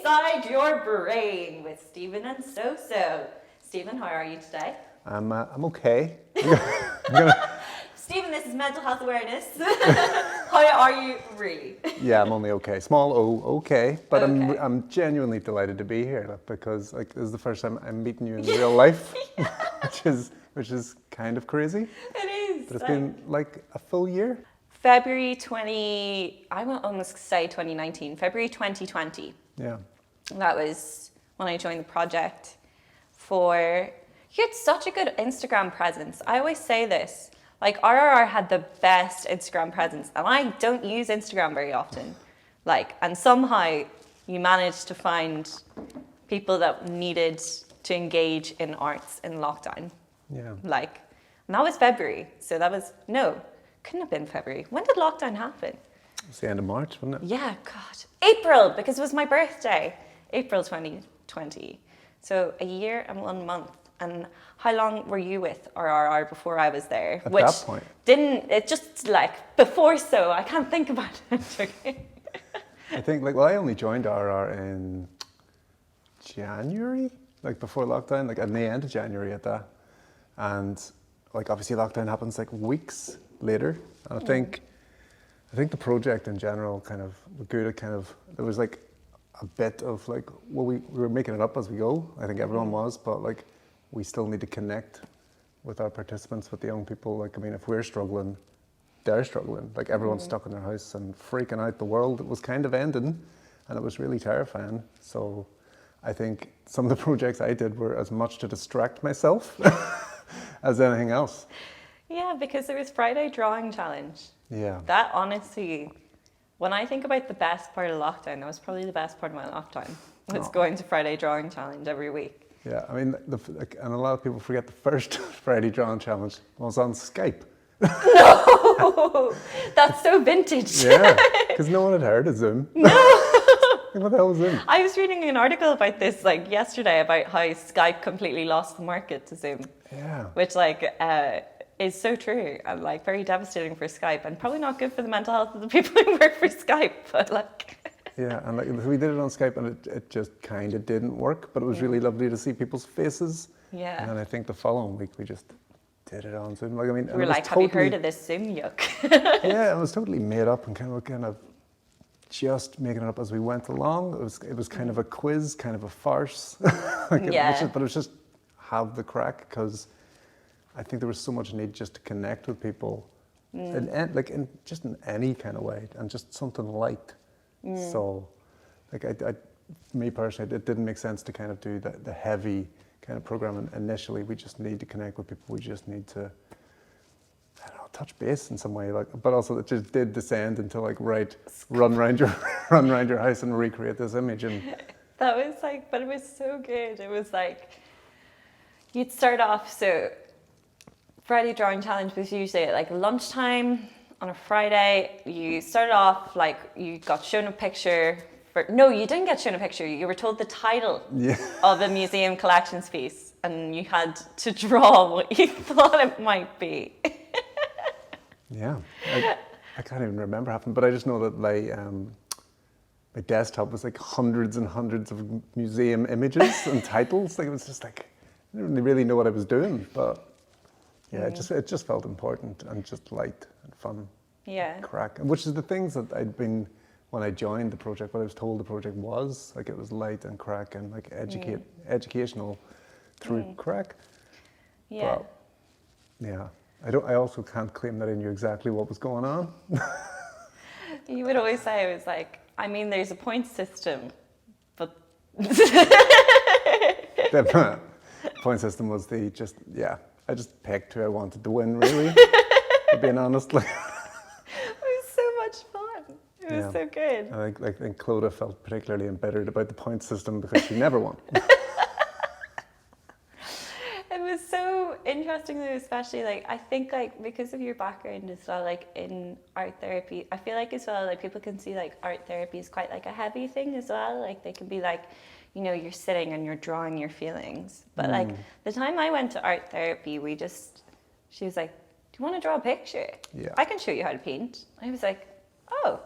Inside Your Brain with Steven and Soso. Steven, how are you today? I'm okay. Steven, this is Mental Health Awareness. How are you really? Yeah, I'm only okay. Small O, okay. But Okay. I'm genuinely delighted to be here because this is the first time I'm meeting you in real life, which is kind of crazy. It is. But it's been like a full year. February 20, I will almost say 2019, February 2020. Yeah. That was when I joined the project. You had such a good Instagram presence. I always say this, like RRR had the best Instagram presence, and I don't use Instagram very often. And somehow you managed to find people that needed to engage in arts in lockdown. Yeah. And that was February. So couldn't have been February. When did lockdown happen? It was the end of March, wasn't it? Yeah, God. April, because it was my birthday. April 2020. So a year and 1 month. And how long were you with RRR before I was there? At that point. Before so, I can't think about it. Okay. I think, I only joined RR in January, before lockdown, at the end of January at that. And, obviously lockdown happens, weeks later. And I think the project in general was good at there was, a bit of, we were making it up as we go. I think everyone was, but, we still need to connect with our participants, with the young people. If we're struggling, they're struggling. Everyone's stuck in their house and freaking out. The world was kind of ending, and it was really terrifying. So I think some of the projects I did were as much to distract myself as anything else. Yeah, because there was Friday Drawing Challenge. Yeah. That honestly, when I think about the best part of lockdown, that was probably the best part of my lockdown. Was going to Friday Drawing Challenge every week. Yeah, and a lot of people forget the first Friday Drawing Challenge was on Skype. No, that's so vintage. Yeah, because no one had heard of Zoom. No. What the hell was Zoom? I was reading an article about this yesterday about how Skype completely lost the market to Zoom. Yeah. Which is so true and very devastating for Skype and probably not good for the mental health of the people who work for Skype. But Yeah, and we did it on Skype and it just kind of didn't work, but it was really lovely to see people's faces. Yeah. And then I think the following week we just did it on Zoom. We were have you heard of this Zoom yuck? Yeah, it was totally made up and kind of just making it up as we went along. It was kind of a quiz, kind of a farce. But it was just have the crack, because I think there was so much need just to connect with people, in any kind of way, and just something light. So, me personally, it didn't make sense to kind of do the heavy kind of program initially. We just need to connect with people. We just need to, touch base in some way. But also it just did descend into run around your house and recreate this image. And that was but it was so good. It was you'd start off. So Friday Drawing Challenge was usually at lunchtime. On a Friday, you started off you got shown a picture. No, you didn't get shown a picture. You were told the title of a museum collections piece, and you had to draw what you thought it might be. Yeah, I can't even remember happening, but I just know that my desktop was hundreds and hundreds of museum images and titles. It was just I didn't really know what I was doing, but. Yeah, it just felt important and just light and fun. Yeah. Crack. Which is the things that when I joined the project, what I was told the project was. It was light and crack and educational through crack. Yeah. But, yeah. I also can't claim that I knew exactly what was going on. You would always say it was there's a point system, but The point system was I just picked who I wanted to win, really, being honest. It was so much fun. It was so good. I think Clodagh felt particularly embittered about the point system because she never won. It was so interesting though, especially I think because of your background as well, in art therapy, I feel as well people can see art therapy is quite a heavy thing as well. They can be you're sitting and you're drawing your feelings. But the time I went to art therapy, she was do you want to draw a picture? Yeah. I can show you how to paint. I was oh,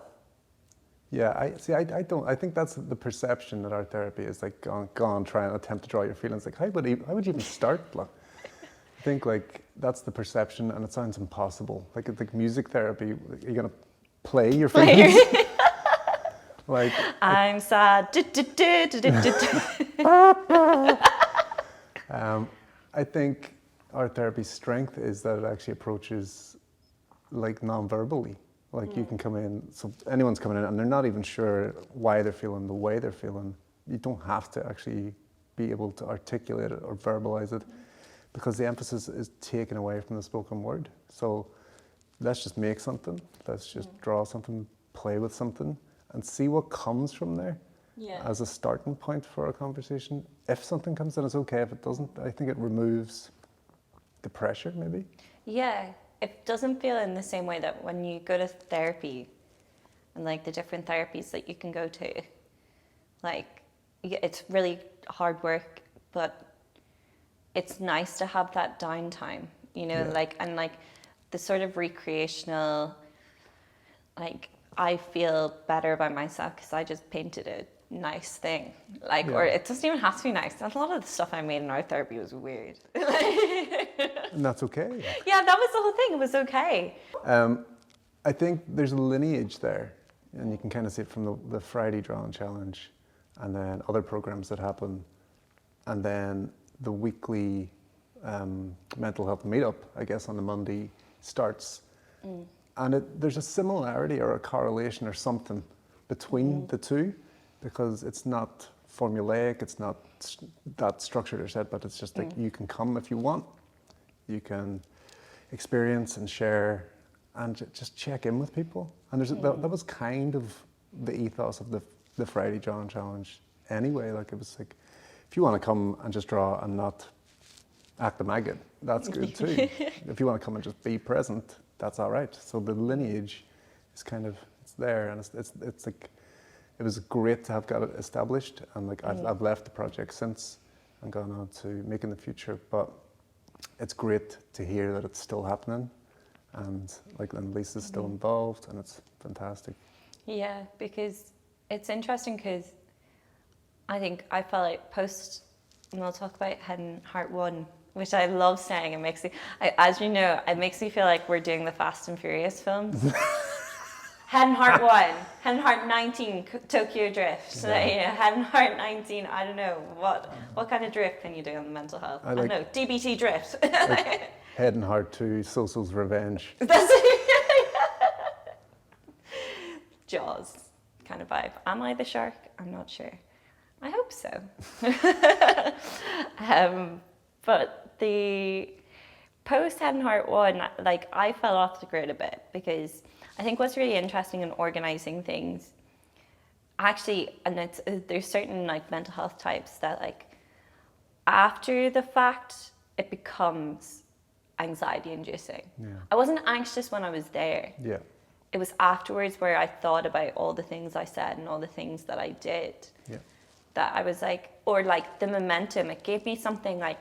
Yeah, I don't. I think that's the perception that art therapy is like. Go on, try and attempt to draw your feelings. Like, how would you even start? I think like that's the perception, and it sounds impossible. Like music therapy, you're gonna play your feelings. Like I'm sad. I think art therapy's strength is that it actually approaches like non-verbally. Like you can come in, so anyone's coming in and they're not even sure why they're feeling the way they're feeling. You don't have to actually be able to articulate it or verbalize it because the emphasis is taken away from the spoken word. So let's just make something, let's just draw something, play with something and see what comes from there as a starting point for a conversation. If something comes in, it's okay. If it doesn't, I think it removes the pressure maybe. Yeah. It doesn't feel in the same way that when you go to therapy and like the different therapies that you can go to, like it's really hard work, but it's nice to have that downtime, you know, like, and like the sort of recreational, like I feel better about myself because I just painted a nice thing, like, or it doesn't even have to be nice. A lot of the stuff I made in art therapy was weird. And that's okay. Yeah, that was the whole thing. It was okay. I think there's a lineage there, and you can kind of see it from the Friday drawing challenge, and then other programs that happen, and then the weekly mental health meetup, I guess, on the Monday starts, and there's a similarity or a correlation or something between the two, because it's not formulaic, it's not that structured or set, but it's just like you can come if you want. You can experience and share and just check in with people. And that was kind of the ethos of the Friday Drawing Challenge anyway. Like it was like, if you want to come and just draw and not act a maggot, that's good too. If you want to come and just be present, that's all right. So the lineage is kind of, it's there, and it's like, it was great to have got it established. And like I've left the project since and gone on to Making the Future, but it's great to hear that it's still happening, and like and Lisa's still involved, and it's fantastic. Yeah, because it's interesting because I think I felt like post, and we'll talk about Head and Heart 1, which I love saying. It makes me, as you know, it makes me feel like we're doing the Fast and Furious films. Head and Heart 1, Head and Heart 19, Tokyo Drift. So, Head and Heart 19, I don't know, what kind of drift can you do on the mental health? I don't know, DBT drift. Like Head and Heart 2, Soso's Revenge. That's it. Jaws kind of vibe. Am I the shark? I'm not sure. I hope so. But the post Head and Heart 1, like I fell off the grid a bit because I think what's really interesting in organizing things, actually, and there's certain like mental health types that like after the fact it becomes anxiety inducing. I wasn't anxious when I was there. It was afterwards where I thought about all the things I said and all the things that I did that I was like, or like the momentum, it gave me something. Like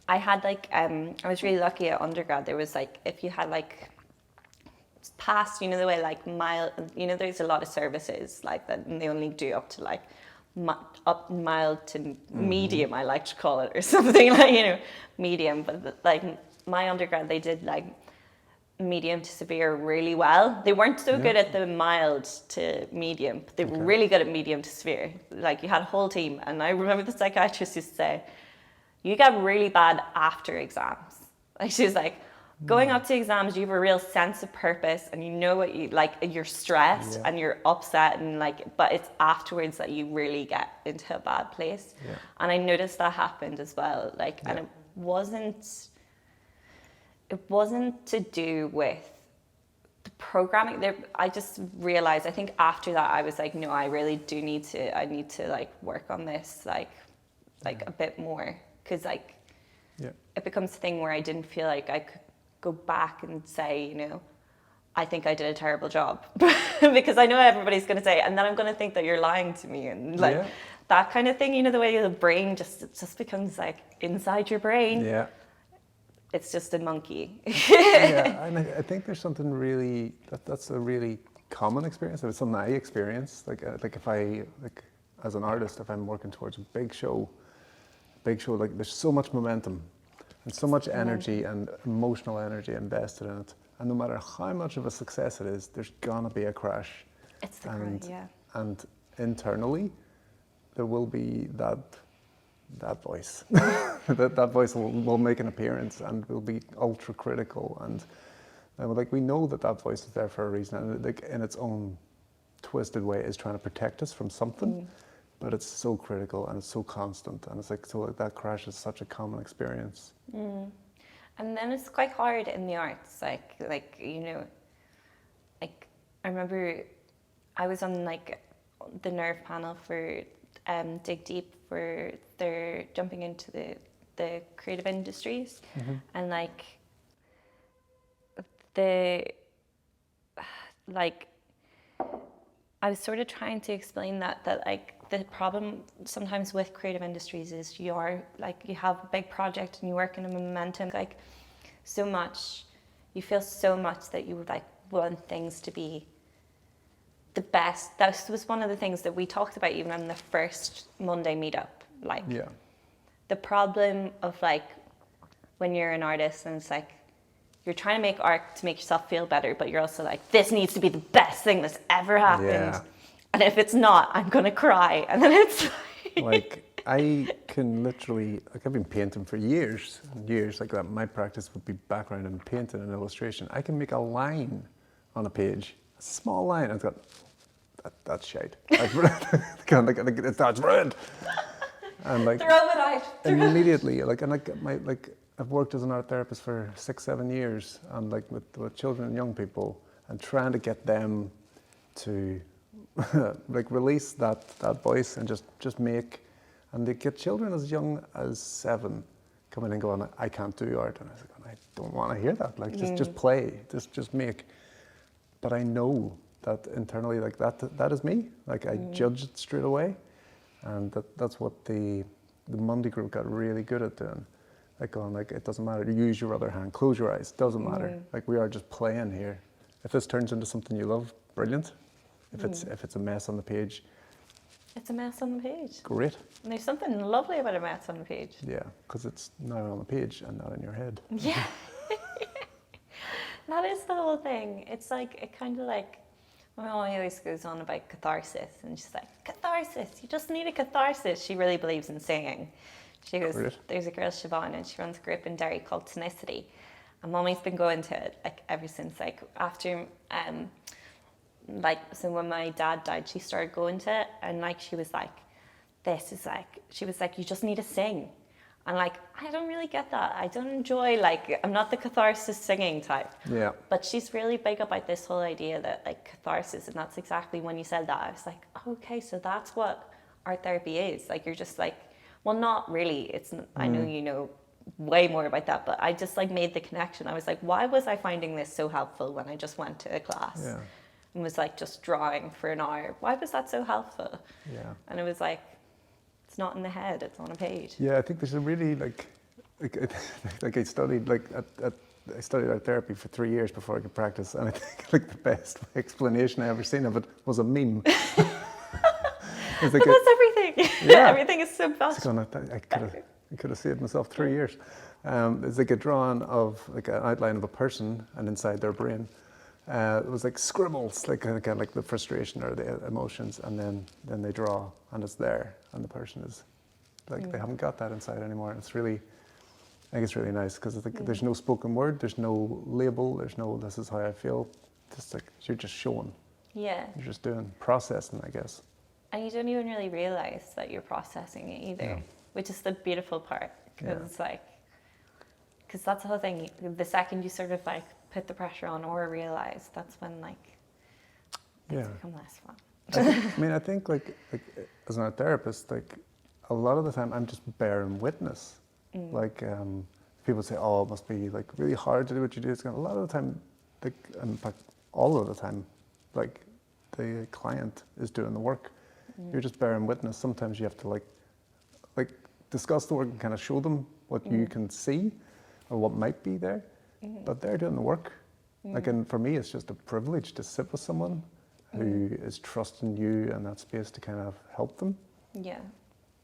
I had like, I was really lucky at undergrad. There was like, if you had like past, you know, the way like mild, you know, there's a lot of services like that and they only do up to like up mild to medium, I like to call it, or something like, you know, medium. But like my undergrad, they did like medium to severe really well. They weren't so good at the mild to medium, but they were really good at medium to severe. Like you had a whole team. And I remember the psychiatrist used to say, you get really bad after exams. Like she was like, going up to exams, you have a real sense of purpose and you know what you like, you're stressed and you're upset and like, but it's afterwards that you really get into a bad place. And I noticed that happened as well. Like, and it wasn't to do with the programming there. I just realized, I think after that I was like, no, I really do need to like work on this like a bit more. Cause like it becomes a thing where I didn't feel like I could go back and say, you know, I think I did a terrible job because I know everybody's going to say, and then I'm going to think that you're lying to me and like that kind of thing, you know, the way the brain just becomes like inside your brain. It's just a monkey. And I think there's something really, that's a really common experience, if it's something I experience, like if I, like as an artist, if I'm working towards a big show, like there's so much momentum and so much energy and emotional energy invested in it. And no matter how much of a success it is, there's gonna be a crash. It's the cry, yeah. And internally, there will be that voice. that voice will make an appearance and will be ultra critical. And like we know that voice is there for a reason, and like in its own twisted way is trying to protect us from something. But it's so critical and it's so constant, and it's like so like that crash is such a common experience. And then it's quite hard in the arts, like you know, like I remember I was on like the Nerve panel for Dig Deep, for they're jumping into the creative industries, and like I was sort of trying to explain that like the problem sometimes with creative industries is you have a big project and you work in a momentum, like so much, you feel so much that you would like want things to be the best. That was one of the things that we talked about even on the first Monday meetup. Like the problem of like when you're an artist and it's like you're trying to make art to make yourself feel better, but you're also like, this needs to be the best thing that's ever happened. Yeah. And if it's not, I'm gonna cry. And then it's like I can literally, like I've been painting for years and years, like that. My practice would be background in painting and illustration. I can make a line on a page, a small line, and it's got, that's shite. That's ruined. And like, throw it out. Immediately, like, and like I've worked as an art therapist for 6-7 years, and like with children and young people, and trying to get them to like release that voice and just make, and they get children as young as 7 coming and going, I can't do art, and I was like, I don't want to hear that. Like just play, just make. But I know that internally, like that is me. Like I judge it straight away, and that's what the Monday group got really good at doing. Like going, like it doesn't matter. Use your other hand, close your eyes. Doesn't matter. Like we are just playing here. If this turns into something you love, brilliant. If it's a mess on the page, it's a mess on the page. Great. And there's something lovely about a mess on the page. Yeah, because it's now on the page and not in your head. Yeah. That is the whole thing. It's like, it kind of like, my mom always goes on about catharsis, and she's like, catharsis, you just need a catharsis. She really believes in singing. She goes, Great. There's a girl, Siobhan, and she runs a group in Derry called Tonicity. And mommy's been going to it like ever since, like after, so when my dad died, she started going to it, and like she was like, you just need to sing. And like, I don't really get that. I don't enjoy, like, I'm not the catharsis singing type. Yeah. But she's really big about this whole idea that like catharsis, and that's exactly when you said that, I was like, oh, okay, so that's what art therapy is. Like, you're just like, well, not really. It's, I know you know way more about that, but I just like made the connection. I was like, why was I finding this so helpful when I just went to a class and was like just drawing for an hour? Why was that so helpful? Yeah. And it was like, it's not in the head, it's on a page. Yeah, I think there's a really like I studied I studied art therapy for 3 years before I could practice, and I think like the best explanation I ever seen of it was a meme. But that's everything. Yeah. Everything is so fast. I could have saved myself 3 years. It's like a drawing of like an outline of a person, and inside their brain, it was like scribbles, like kind of like the frustration or the emotions, and then they draw, and it's there, and the person is like they haven't got that inside anymore. And it's really, I think it's really nice because like, there's no spoken word, there's no label, there's no this is how I feel. Just like you're just showing. Yeah. You're just doing processing, I guess. And you don't even really realize that you're processing it either, which is the beautiful part. Because it's like, because that's the whole thing. The second you sort of like put the pressure on or realize, that's when like things become less fun. I think like as an art therapist, like a lot of the time I'm just bearing witness. Like people say, oh, it must be like really hard to do what you do. It's gonna, a lot of the time, like in fact, all of the time, like the client is doing the work. You're just bearing witness. Sometimes you have to like discuss the work and kind of show them what you can see or what might be there, but they're doing the work. Like, and for me, it's just a privilege to sit with someone who is trusting you in that space to kind of help them. Yeah.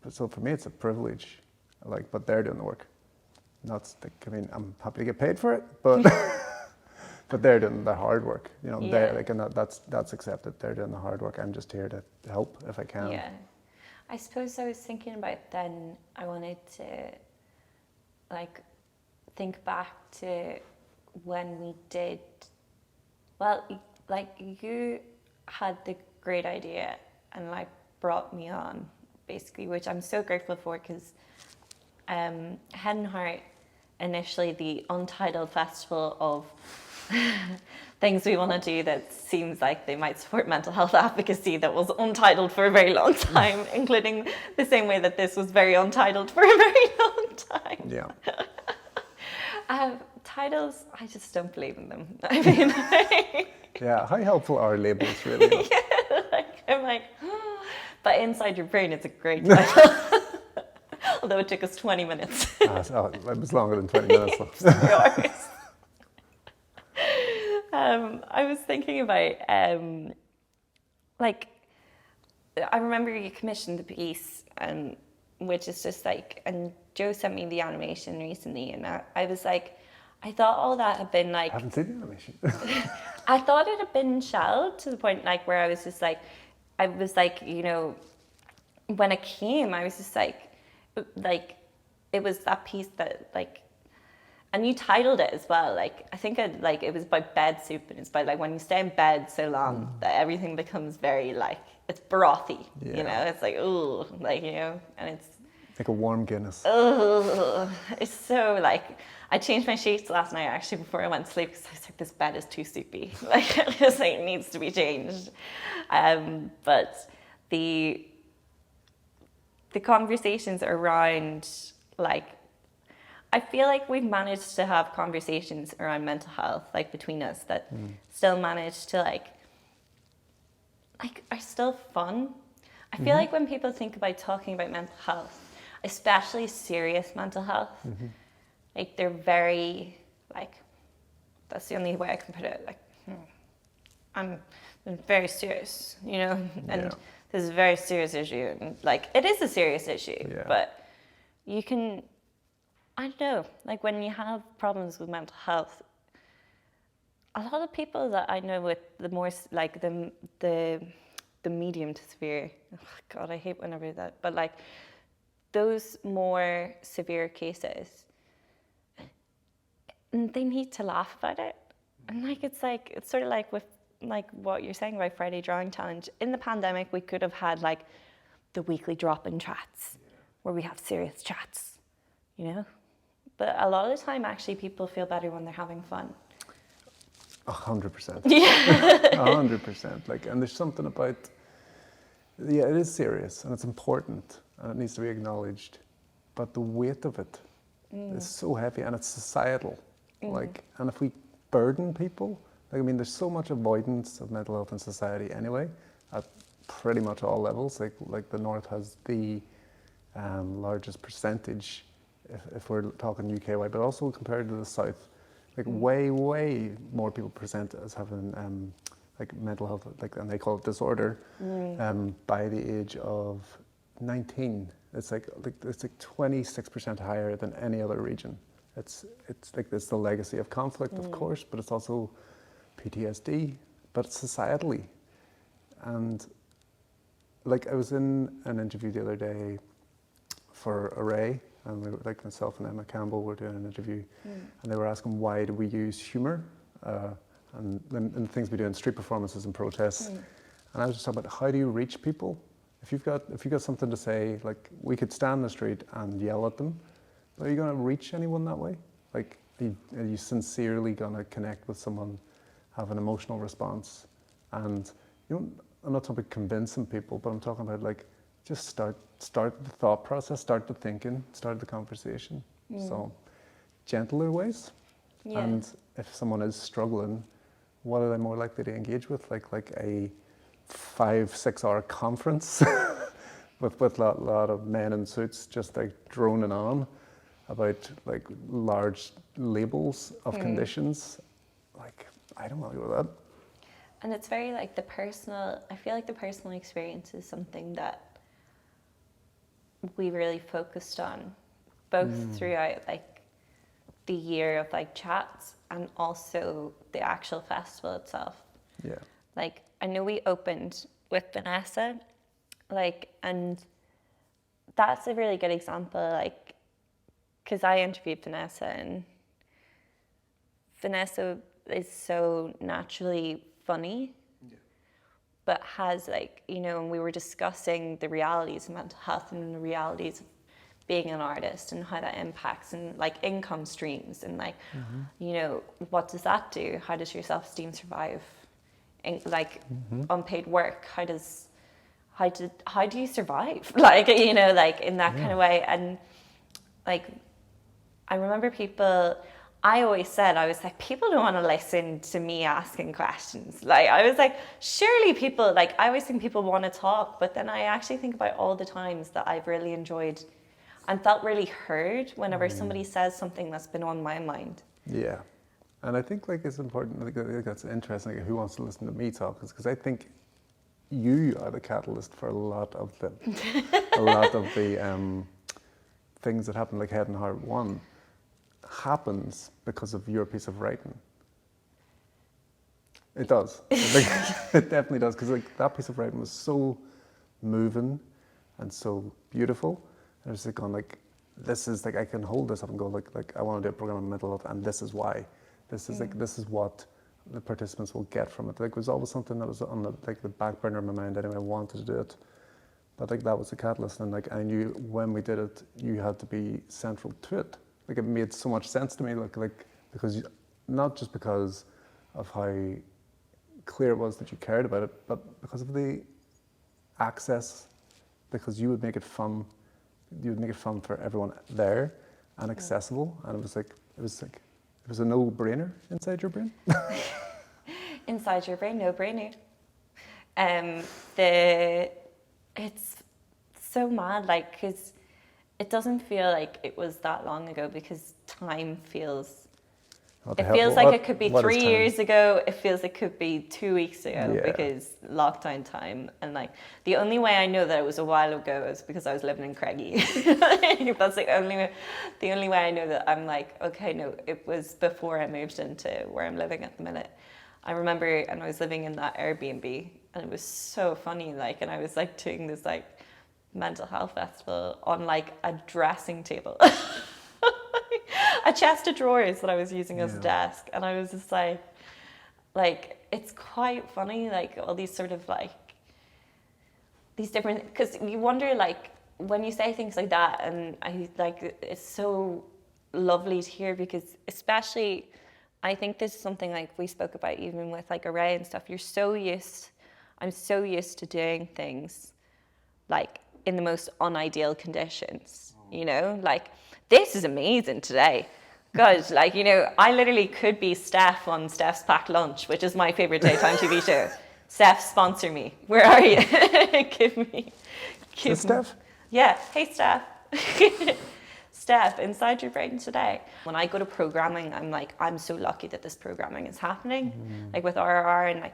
But so for me, it's a privilege, but they're doing the work. I'm happy to get paid for it, but but they're doing the hard work. And that's accepted. They're doing the hard work. I'm just here to help if I can. Yeah. I suppose I was thinking about then, I wanted to think back to when we did, you had the great idea and brought me on, basically, which I'm so grateful for, because Head and Heart, initially the untitled festival of things we want to do that seems like they might support mental health advocacy, that was untitled for a very long time, including the same way that this was very untitled for a very long time. Yeah. Titles, I just don't believe in them. I mean, yeah, how helpful are labels, really? Yeah, I'm but inside your brain, it's a great title. Although it took us 20 minutes. It was longer than 20 minutes. I was thinking about, I remember you commissioned the piece, which is just and Joe sent me the animation recently, and I was I thought all that had been I haven't seen the animation. I thought it had been shelled to the point where I was just I was when it came, I was just it was that piece that and you titled it as well. I think it was about bed soup, and it's about when you stay in bed so long that everything becomes very it's brothy. Yeah. It's ooh, and it's like a warm Guinness. Oh, it's so I changed my sheets last night actually before I went to sleep, because I was this bed is too soupy. It needs to be changed. But the conversations around I feel we've managed to have conversations around mental health between us that still manage to are still fun. I feel when people think about talking about mental health, especially serious mental health, they're very that's the only way I can put it, I'm very serious, and this is a very serious issue, and it is a serious issue, but you can, I don't know, when you have problems with mental health, a lot of people that I know with the more the medium to severe, oh God, I hate when I read that, but those more severe cases, they need to laugh about it. And it's sort of with what you're saying about Friday Drawing Challenge. In the pandemic, we could have had the weekly drop-in chats where we have serious chats, But a lot of the time, actually, people feel better when they're having fun. 100%. Yeah. 100%. And there's something about, it is serious and it's important and it needs to be acknowledged, but the weight of it is so heavy, and it's societal. And if we burden people, there's so much avoidance of mental health in society anyway, at pretty much all levels. The North has the largest percentage, if we're talking UK-wide, but also compared to the South, way more people present as having mental health, and they call it disorder, by the age of 19. It's 26% higher than any other region. It's the legacy of conflict, of course, but it's also PTSD, but societally. And I was in an interview the other day for Array, and we were, myself and Emma Campbell were doing an interview, and they were asking why do we use humour and things we do in street performances and protests. And I was just talking about, how do you reach people? If you've got something to say, we could stand in the street and yell at them, but are you going to reach anyone that way? Are you sincerely going to connect with someone, have an emotional response? And I'm not talking about convincing people, but I'm talking about just start the thought process, start the thinking, start the conversation. So gentler ways. Yeah. And if someone is struggling, what are they more likely to engage with? Like a 5-6 hour conference with a lot of men in suits just droning on about large labels of conditions. I don't want to go with that. And it's very like I feel like the personal experience is something that we really focused on, both throughout like the year of like chats and also the actual festival itself. Yeah. Like, I know we opened with Vanessa, like, and that's a really good example, like, because I interviewed Vanessa, and Vanessa is so naturally funny, but has like, you know, and we were discussing the realities of mental health and the realities of being an artist and how that impacts and like income streams and like, you know, what does that do? How does your self-esteem survive in like unpaid work? How do you survive? Like, you know, like in that kind of way. And like, I remember I always said, I was like, people don't want to listen to me asking questions. Like, I was like, surely people, like, I always think people want to talk, but then I actually think about all the times that I've really enjoyed and felt really heard whenever somebody says something that's been on my mind. Yeah. And I think like it's important, I think that's interesting, like, who wants to listen to me talk, because I think you are the catalyst for a lot of the things that happen, like Head and Heart 1 happens because of your piece of writing. It does. Like, it definitely does, because like that piece of writing was so moving and so beautiful. And I was like going like, this is like, I can hold this up and go like I want to do a program on mental health, and this is why. This is like, this is what the participants will get from it. Like, it was always something that was on the back burner of my mind anyway. I wanted to do it, but like that was the catalyst, and like I knew when we did it, you had to be central to it. Like, it made so much sense to me, like because not just because of how clear it was that you cared about it, but because of the access, because you would make it fun. You would make it fun for everyone there and accessible, and it was a no-brainer inside your brain. Inside your brain, no-brainer. It's so mad, like, because it doesn't feel like it was that long ago, because time feels. It feels like it could be 3 years ago. It feels like it could be 2 weeks ago, because lockdown time. And like, the only way I know that it was a while ago is because I was living in Craigie. That's the only way I know that I'm like, okay, no, it was before I moved into where I'm living at the minute. I remember, and I was living in that Airbnb, and it was so funny, like, and I was like doing this like mental health festival on like a dressing table. A chest of drawers that I was using as a desk, and I was just like it's quite funny, like all these sort of like these different, because you wonder like when you say things like that, and I like it's so lovely to hear, because especially I think this is something like we spoke about even with like Array and stuff. I'm so used to doing things like in the most unideal conditions, you know, like this is amazing today. God, like, you know, I literally could be Steph on Steph's Packed Lunch, which is my favorite daytime TV show. Steph, sponsor me. Where are you? Give me. Steph? Yeah. Hey, Steph. Steph, inside your brain today. When I go to programming, I'm like, I'm so lucky that this programming is happening. Like with RRR, and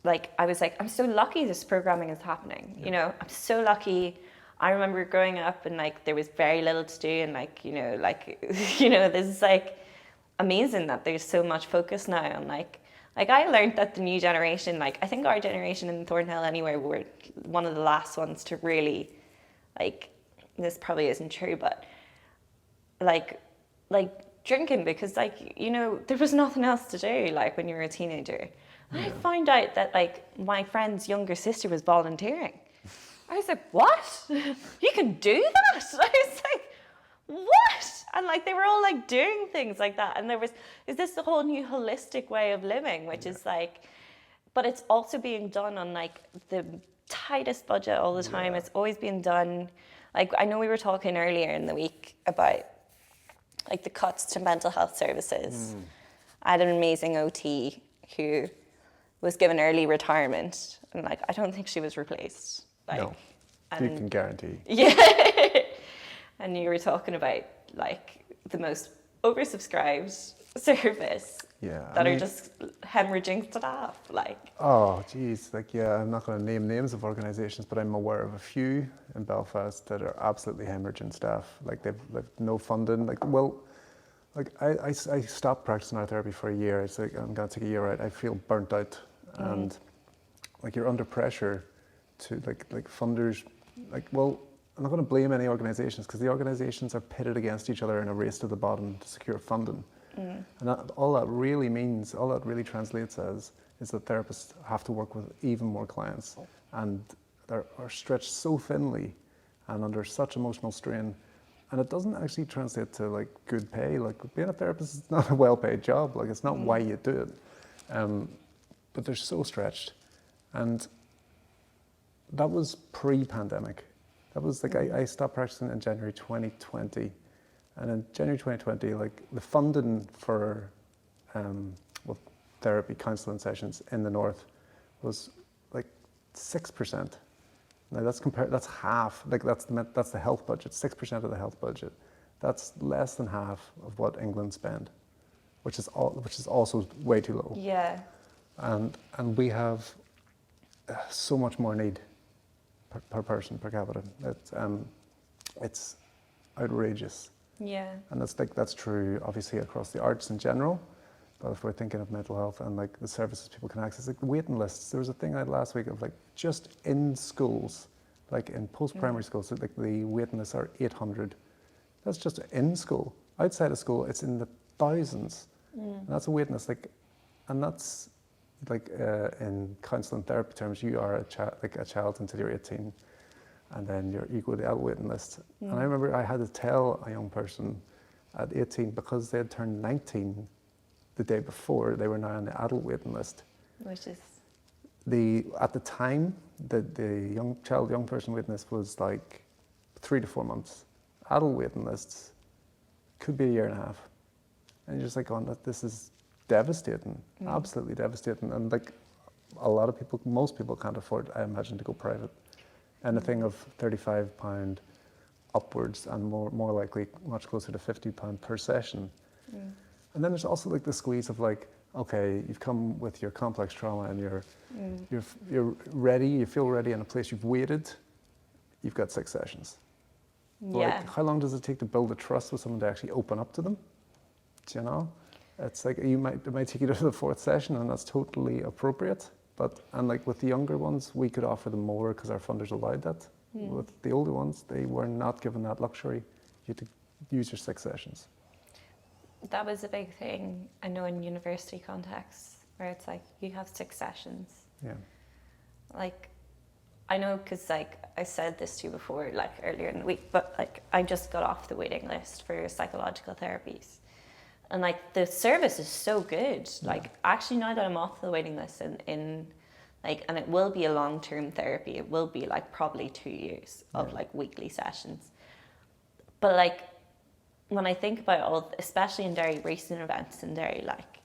like I was like, I'm so lucky this programming is happening. You know, I'm so lucky. I remember growing up and like there was very little to do, and like, you know, this is like amazing that there's so much focus now on like I learned that the new generation, like I think our generation in Thornhill anyway, were one of the last ones to really like, this probably isn't true, but like drinking, because like, you know, there was nothing else to do like when you were a teenager. And I found out that like my friend's younger sister was volunteering. I was like, what? You can do that? I was like, what? And like they were all like doing things like that, and is this the whole new holistic way of living, which is like, but it's also being done on like the tightest budget all the time. It's always being done, like I know we were talking earlier in the week about like the cuts to mental health services. I had an amazing OT who was given early retirement, and like I don't think she was replaced. Like, no, you can guarantee. Yeah. And you were talking about like the most oversubscribed service Yeah. that are just hemorrhaging staff, like. Oh, geez. Like, yeah, I'm not going to name names of organisations, but I'm aware of a few in Belfast that are absolutely hemorrhaging staff. Like, they've no funding. Like, well, like I stopped practicing art therapy for a year. I said, I'm going to take a year out. I feel burnt out, and like you're under pressure to like funders. Like, well, I'm not going to blame any organisations because the organisations are pitted against each other in a race to the bottom to secure funding. And all that really translates as is that therapists have to work with even more clients, and are stretched so thinly and under such emotional strain, and it doesn't actually translate to like good pay. Like being a therapist is not a well-paid job. Like it's not why you do it, but they're so stretched, and that was pre-pandemic. That was like I stopped practicing in January 2020. And in January 2020, like the funding for therapy counselling sessions in the north was like 6%. Now that's half. Like that's the health budget. 6% of the health budget. That's less than half of what England spend, which is also way too low. Yeah. And we have so much more need per person per capita. It's outrageous. Yeah. And that's true obviously across the arts in general, but if we're thinking of mental health and like the services people can access, like the waiting lists. There was a thing I had last week of like just in schools, like in post-primary schools, so like the waiting lists are 800. That's just in school. Outside of school, it's in the thousands. And that's a waiting list. Like, and that's like in counselling therapy terms, you are a child until you're 18. And then you go to the adult waiting list. And I remember I had to tell a young person at 18, because they had turned 19 the day before, they were now on the adult waiting list. Which is? At the time, the young person waiting list was like 3 to 4 months. Adult waiting lists could be a year and a half. And you're just like, oh, this is devastating, absolutely devastating. And like a lot of people, most people can't afford, I imagine, to go private. Anything of £35 upwards, and more likely much closer to £50 per session. And then there's also like the squeeze of like, okay, you've come with your complex trauma and you're ready, you feel ready in a place you've waited, you've got 6 sessions. Yeah. Like, how long does it take to build a trust with someone to actually open up to them? Do you know? It's like it might take you to the 4th session, and that's totally appropriate. And like with the younger ones, we could offer them more because our funders allowed that. With the older ones, they were not given that luxury. You had to use your 6 sessions. That was a big thing, I know, in university contexts, where it's like, you have 6 sessions. Yeah. Like, I know, because like I said this to you before, like earlier in the week, but like I just got off the waiting list for psychological therapies. And like the service is so good. Like actually now that I'm off the waiting list in like, and it will be a long-term therapy, it will be like probably 2 years of like weekly sessions. But like when I think about all, especially in Derry, recent events in Derry, like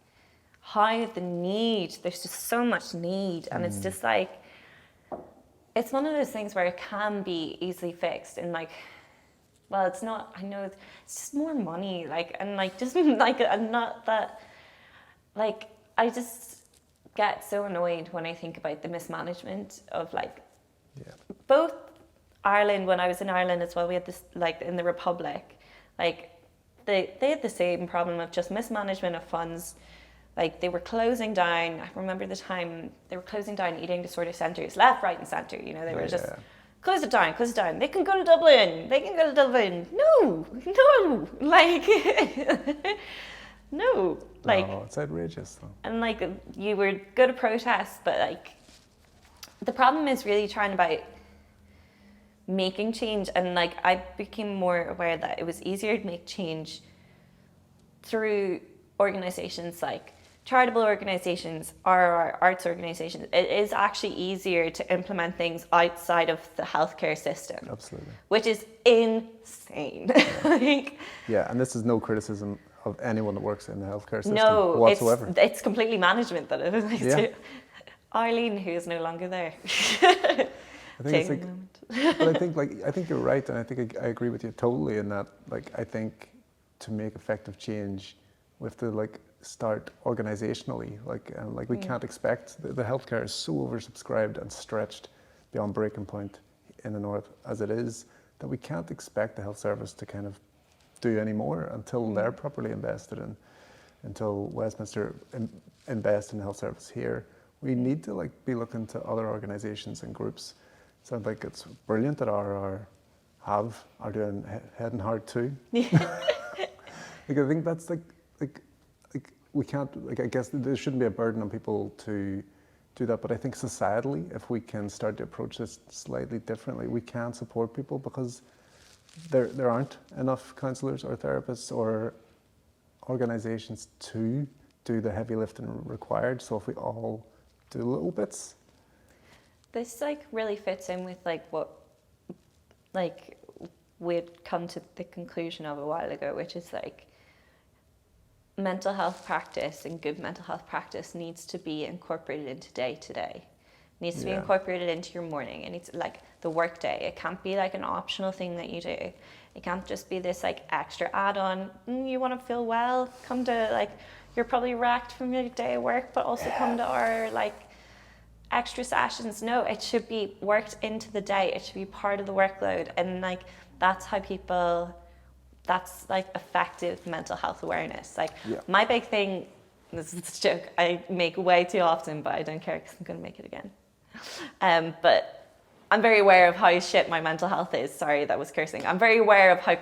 how there's just so much need, and it's just like, it's one of those things where it can be easily fixed and like, well, it's not, I know, it's just more money, like, and like, just like, and not that, like, I just get so annoyed when I think about the mismanagement of like, both Ireland, when I was in Ireland as well, we had this, like, in the Republic, like, they had the same problem of just mismanagement of funds. Like, they were closing down, I remember the time, they were closing down eating disorder centres, left, right, and centre, you know, they were just, close it down, they can go to Dublin, no, like, no, like. No, it's outrageous though. And like, you were go to protest, but like, the problem is really trying about making change, and like, I became more aware that it was easier to make change through organisations like charitable organisations, RRR arts organisations. It is actually easier to implement things outside of the healthcare system. Absolutely. Which is insane. Yeah, and this is no criticism of anyone that works in the healthcare system whatsoever. It's completely management that it is. Yeah. Eileen, who is no longer there. I think it's like, but I think you're right, and I think I agree with you totally in that. Like, I think to make effective change, we have to like start organizationally, like we can't expect, the healthcare is so oversubscribed and stretched beyond breaking point in the north as it is, that we can't expect the health service to kind of do any more until they're properly invested in, until Westminster invest in the health service here. We need to like be looking to other organizations and groups. So I think it's brilliant that RRR are doing Heading Hard too. Like I think that's like we can't, like I guess there shouldn't be a burden on people to do that, but I think societally, if we can start to approach this slightly differently, we can support people, because there aren't enough counsellors or therapists or organisations to do the heavy lifting required. So if we all do little bits. This like really fits in with like what like we'd come to the conclusion of a while ago, which is like mental health practice and good mental health practice needs to be incorporated into day to day. Needs to be incorporated into your morning. It needs like the work day. It can't be like an optional thing that you do. It can't just be this like extra add-on. You want to feel well? Come to like, you're probably wrecked from your day of work, but also come to our like extra sessions. No, it should be worked into the day. It should be part of the workload. And like, that's how people, that's like effective mental health awareness. Like my big thing, this is a joke I make way too often, but I don't care because I'm going to make it again. But I'm very aware of how shit my mental health is. Sorry, that was cursing. I'm very aware of how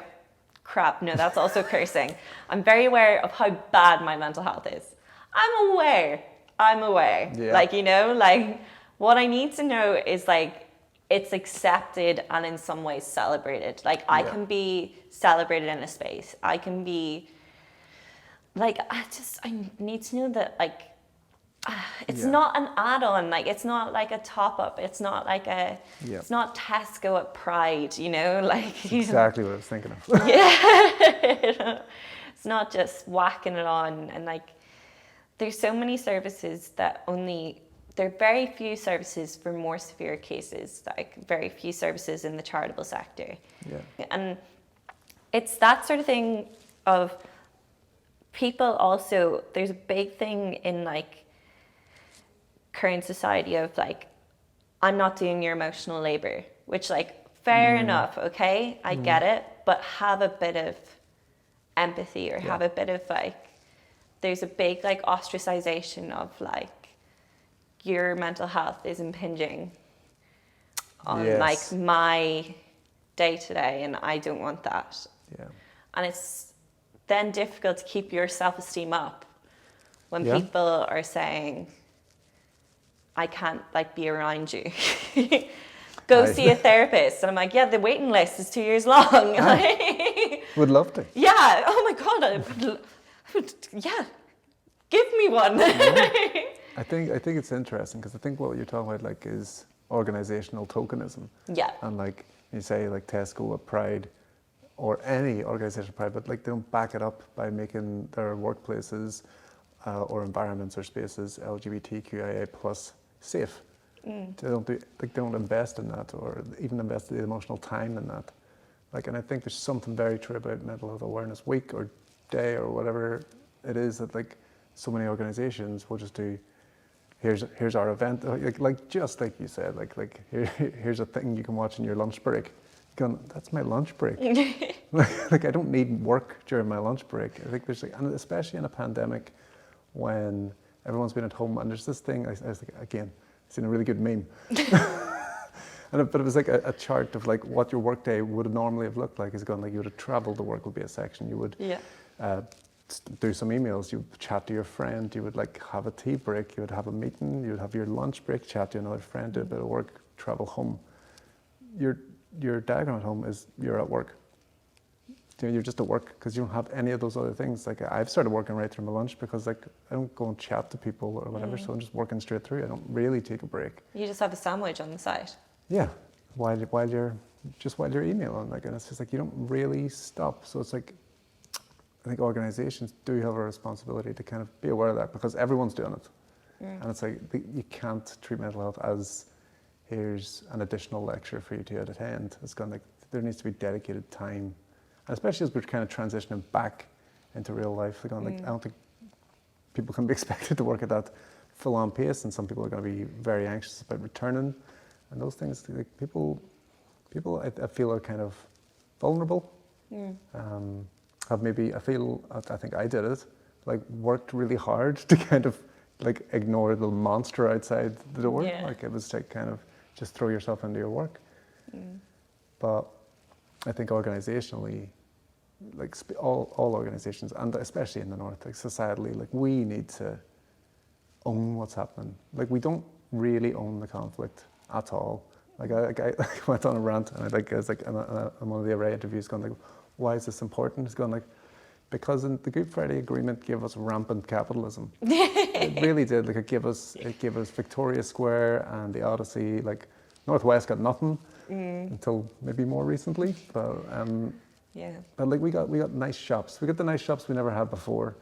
crap, no, that's also cursing. I'm very aware of how bad my mental health is. I'm aware. Yeah. Like, you know, like what I need to know is like, it's accepted and in some ways celebrated. Like I can be celebrated in a space. I can be like, I need to know that like, it's not an add-on, like it's not like a top-up, it's not like it's not Tesco at Pride, you know, like exactly what I was thinking of. It's not just whacking it on. And like there's so many services that there are very few services for more severe cases, like very few services in the charitable sector. And it's that sort of thing of people also, there's a big thing in like current society of like, I'm not doing your emotional labor, which like fair enough, okay, I get it, but have a bit of empathy or have a bit of like, there's a big like ostracization of like your mental health is impinging on like my day to day, and I don't want that. And it's then difficult to keep your self-esteem up when people are saying, I can't like be around you. Go see a therapist. And I'm like, the waiting list is 2 years long. Would love to. Yeah. Oh my God. I would, give me one. I think it's interesting because I think what you're talking about like is organizational tokenism. And like you say like Tesco at Pride or any organization of Pride, but like they don't back it up by making their workplaces or environments or spaces LGBTQIA plus safe. They don't invest in that or even invest the emotional time in that. Like, and I think there's something very true about Mental Health Awareness Week or Day or whatever it is that like so many organizations will just do. Here's our event, like just like you said, like here's a thing you can watch in your lunch break. Going, that's my lunch break. Like I don't need work during my lunch break. I think there's like, and especially in a pandemic when everyone's been at home, and there's this thing. I was like, again, I've seen a really good meme, but it was like a chart of like what your workday would normally have looked like. Is going like you would have travelled to work would be a section. You would do some emails. You would chat to your friend. You would like have a tea break. You would have a meeting. You would have your lunch break. Chat to another friend. Do a bit of work. Travel home. Your diagram at home is you're at work. You're just at work because you don't have any of those other things. Like I've started working right through my lunch because like I don't go and chat to people or whatever, so I'm just working straight through. I don't really take a break. You just have a sandwich on the side. Yeah, while you're emailing, like, and it's just like you don't really stop. So it's like I think organizations do have a responsibility to kind of be aware of that because everyone's doing it, and it's like you can't treat mental health as here's an additional lecture for you to attend. It's kind of like there needs to be dedicated time. And especially as we're kind of transitioning back into real life. Like, I don't think people can be expected to work at that full-on pace, and some people are going to be very anxious about returning, and those things. Like people I feel are kind of vulnerable. Have maybe I think I did it. Like worked really hard to kind of like ignore the monster outside the door. Yeah. Like it was like kind of just throw yourself into your work. But I think organizationally, like all organizations, and especially in the North, like societally, like we need to own what's happening. Like we don't really own the conflict at all. Like I went on a rant, and I was like in one of the RRR interviews, going like, "Why is this important?" It's going like, because the Good Friday Agreement gave us rampant capitalism. It really did. Like it gave us Victoria Square and the Odyssey. Like Northwest got nothing until maybe more recently. But but like we got nice shops. We got the nice shops we never had before.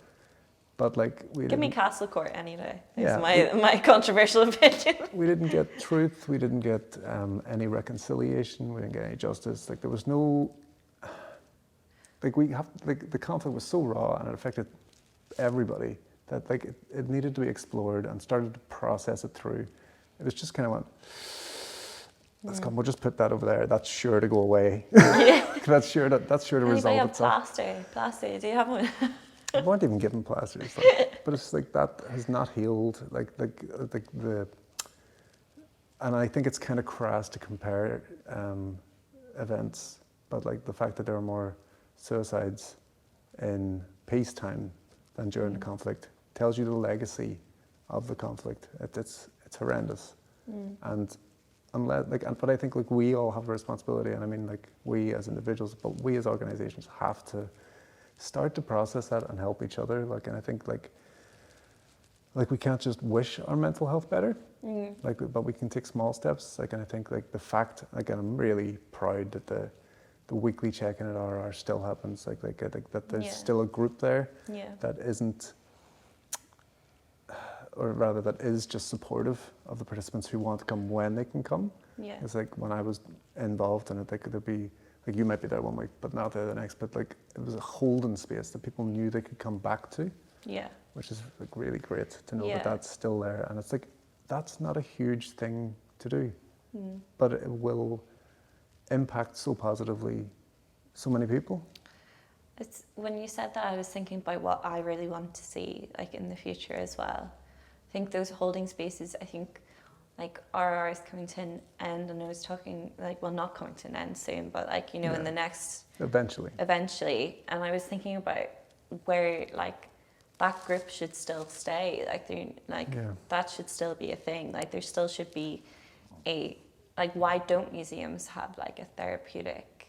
But like give me Castle Court any day. That's my controversial opinion. We didn't get truth. We didn't get any reconciliation. We didn't get any justice. Like there was no. Like the conflict was so raw and it affected everybody that like it needed to be explored and started to process it through. It was just kind of went, let's come. We'll just put that over there. That's sure to go away. Yeah. that's sure to resolve itself. Plaster. Do you have one? I weren't even given plasters, like, but it's like that has not healed. Like the, and I think it's kind of crass to compare events, but like the fact that there are more suicides in peacetime than during the conflict tells you the legacy of the conflict. It's horrendous, and unless but I think like we all have a responsibility, and I mean like we as individuals, but we as organizations have to start to process that and help each other. Like, and I think like we can't just wish our mental health better, but we can take small steps. Like, and I think like the fact, like, and I'm really proud that the weekly check-in at RRR still happens. Like that there's still a group there that isn't, or rather that is just supportive of the participants who want to come when they can come. Yeah. It's like when I was involved in it, like there'd be, like you might be there one week, but not there the next, but like it was a holding space that people knew they could come back to. Yeah. Which is like really great to know that that's still there. And it's like, that's not a huge thing to do, but it will impact so positively so many people. It's when you said that, I was thinking about what I really want to see like in the future as well. I think those holding spaces, I think like RRR is coming to an end, and I was talking like, well, not coming to an end soon, but like, you know, in the next eventually, and I was thinking about where like that group should still stay, like that should still be a thing. Like there still should be a, like, why don't museums have like a therapeutic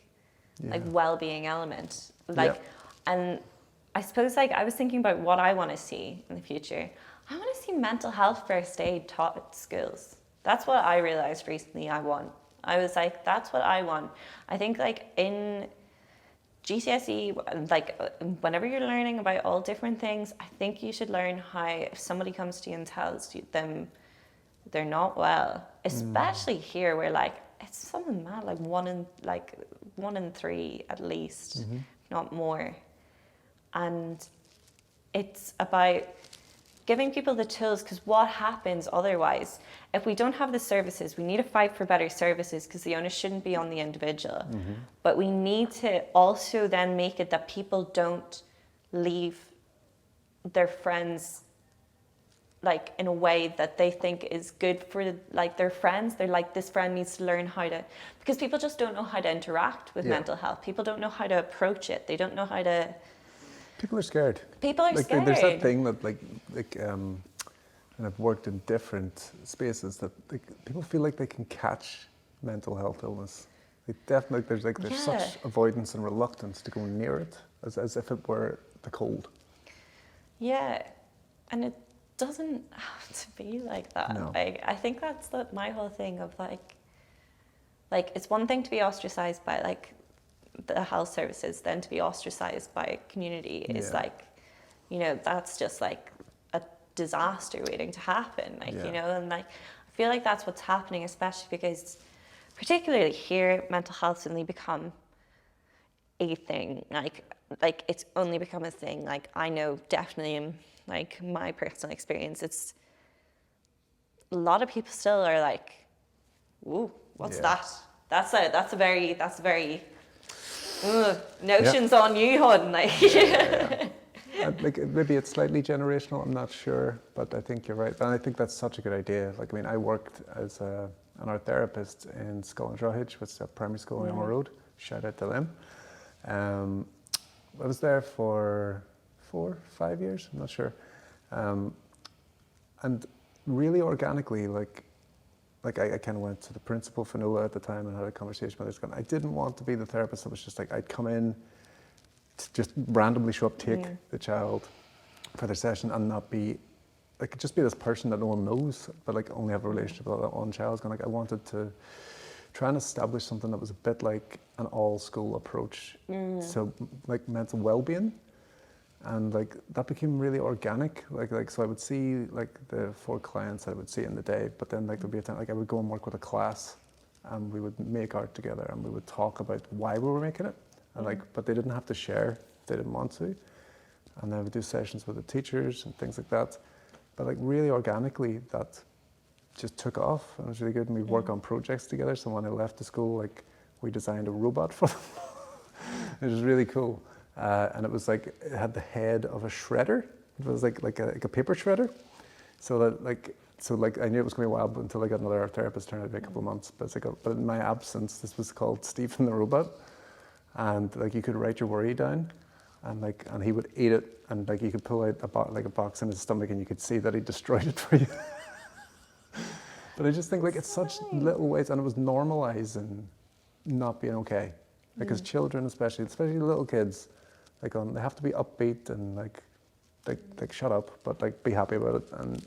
like well-being element, like and I suppose like I was thinking about what I want to see in the future. I want to see mental health first aid taught at schools. That's what I realized recently I want. I was like, that's what I want. I think like in GCSE, like whenever you're learning about all different things, I think you should learn how if somebody comes to you and tells them they're not well, especially here where like it's something mad, like one in three at least, if not more. And it's about giving people the tools, because what happens otherwise, if we don't have the services, we need to fight for better services, because the onus shouldn't be on the individual. But we need to also then make it that people don't leave their friends like in a way that they think is good for like their friends. They're like, this friend needs to learn how to, because people just don't know how to interact with mental health. People don't know how to approach it. They don't know how to. People are scared. People are scared. There's that thing that and I've worked in different spaces that people feel like they can catch mental health illness. Definitely, there's such avoidance and reluctance to go near it, as if it were the cold. Yeah, and it doesn't have to be like that. No. Like, I think that's my whole thing of like it's one thing to be ostracized by like the health services, then to be ostracized by community is like, you know, that's just like a disaster waiting to happen. Like, you know, and like I feel like that's what's happening, especially because particularly here, mental health suddenly become a thing. Like like it's only become a thing. Like I know definitely in like my personal experience, it's a lot of people still are like, "Ooh, what's that? That's a very notions on you, hon." Like, Like maybe it's slightly generational. I'm not sure, but I think you're right, and I think that's such a good idea. Like I mean, I worked as an art therapist in Skull and Drogheda, which is a primary school on Elmer Road. Shout out to them. I was there for 4-5 years. I'm not sure, and really organically, like I kind of went to the principal Finola at the time and had a conversation with her. I didn't want to be the therapist. It was just like I'd come in, to just randomly show up, take the child for their session, and not be like just be this person that no one knows, but like only have a relationship with that one child. Like I wanted to try and establish something that was a bit like an all-school approach, so like mental well-being. And like that became really organic. Like so I would see like the 4 clients I would see in the day, but then like there'd be a time like I would go and work with a class, and we would make art together, and we would talk about why we were making it, and like but they didn't have to share if they didn't want to. And then I would do sessions with the teachers and things like that. But like really organically, that just took off, and it was really good. And we work on projects together. So when I left the school, like we designed a robot for them. It was really cool. And it was like, it had the head of a shredder. It was like a paper shredder. So I knew it was going to be a while until I got another art therapist, turned out to be a couple of months. But it's like, but in my absence, this was called Stephen the Robot. And like you could write your worry down, and he would eat it, and like you could pull out a box in his stomach, and you could see that he destroyed it for you. But I just think like it's such little ways, and it was normalizing not being okay. Like as children, especially little kids, like they have to be upbeat and like shut up, but like be happy about it. And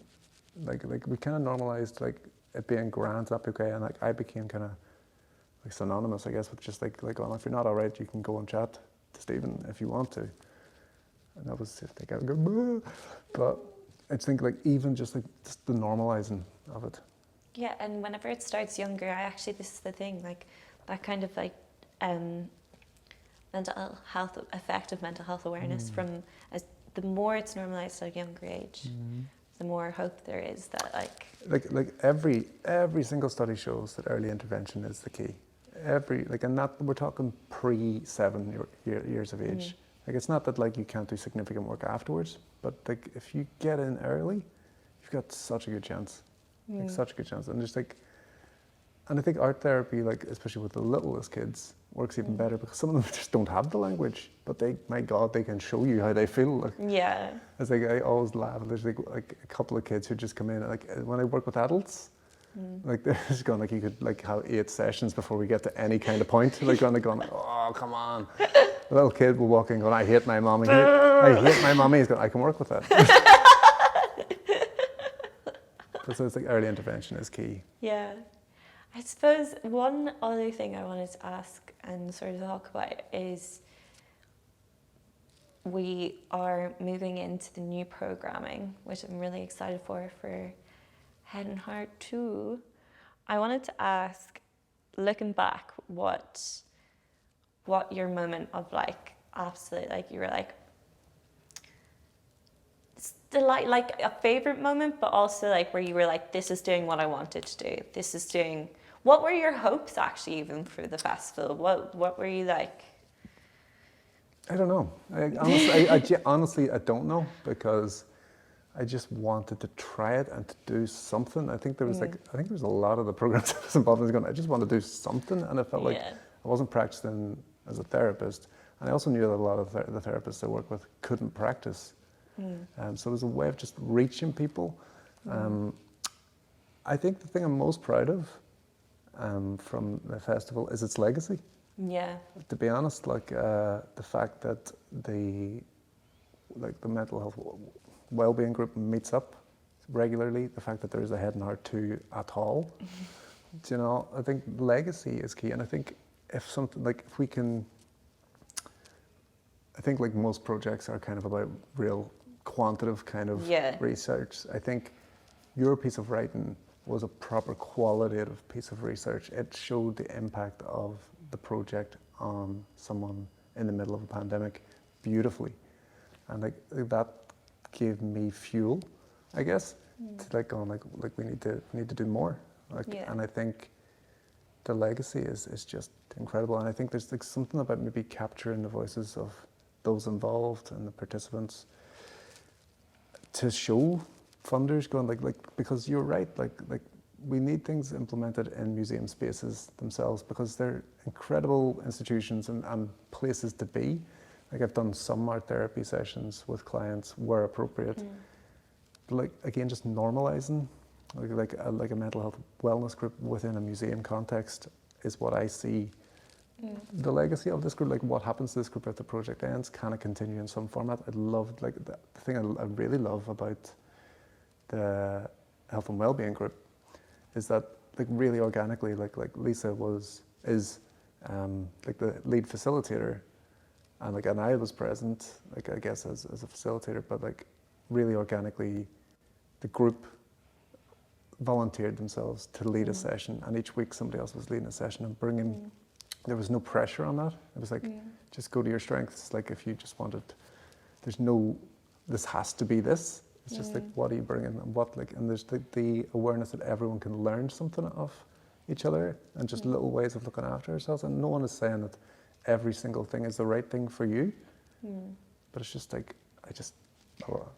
like we kind of normalized like it being grand, not be okay. And like I became kind of like synonymous, I guess, with just like oh, if you're not all right, you can go and chat to Stephen if you want to. And that was just like I would go, "Boo." But I just think like even just the normalizing of it. yeah, and whenever it starts younger, this is the thing, like that kind of like mental health, effective mental health awareness the more it's normalized at a younger age, the more hope there is that like every single study shows that early intervention is the key. And that we're talking pre-7 years of age. Like it's not that like you can't do significant work afterwards, but like if you get in early, you've got such a good chance. Like such a good chance. And just like, and I think art therapy, like especially with the littlest kids, works even better because some of them just don't have the language, but my God, they can show you how they feel. Like, yeah, it's like I always laugh. There's like a couple of kids who just come in. Like when I work with adults, like they're just going like you could like have 8 sessions before we get to any kind of point. Like going like, oh come on. The little kid will walk in going, I hate my mommy. I hate my mommy. He's going, I can work with that. So it's like early intervention is key. Yeah. I suppose one other thing I wanted to ask and sort of talk about is we are moving into the new programming, which I'm really excited for Head and Heart 2. I wanted to ask, looking back, what your moment of like absolute, like you were like like a favorite moment, but also like where you were like, this is doing what I wanted to do. This is doing. What were your hopes actually even for the festival? What were you like? I don't know. Honestly, I don't know because I just wanted to try it and to do something. I think there was a lot of the programs I was involved in going, I just want to do something, and I felt like I wasn't practicing as a therapist, and I also knew that a lot of the therapists I work with couldn't practice. So it was a way of just reaching people. I think the thing I'm most proud of from the festival is its legacy. Yeah. To be honest, like the fact that the mental health well-being group meets up regularly, the fact that there is a Head and Heart 2 at all, you know, I think legacy is key. And I think if we can, I think like most projects are kind of about real quantitative kind of research. I think your piece of writing was a proper qualitative piece of research. It showed the impact of the project on someone in the middle of a pandemic beautifully, and like that gave me fuel, I guess, to like going like we need to do more, like, and I think the legacy is just incredible, and I think there's like something about maybe capturing the voices of those involved and the participants to show funders going like because you're right, like we need things implemented in museum spaces themselves because they're incredible institutions and places to be. Like I've done some art therapy sessions with clients where appropriate. But like again, just normalizing like a mental health wellness group within a museum context is what I see. The legacy of this group, like what happens to this group if the project ends, can it continue in some format? I loved like the thing I really love about the health and wellbeing group is that like really organically, like Lisa is like the lead facilitator, and I was present, like I guess as a facilitator, but like really organically, the group volunteered themselves to lead a session, and each week somebody else was leading a session and bringing. There was no pressure on that. It was like just go to your strengths. Like if you just wanted, there's no this has to be this. It's just like, what are you bringing and what like, and there's the awareness that everyone can learn something of each other and just little ways of looking after ourselves. And no one is saying that every single thing is the right thing for you. But it's just like, I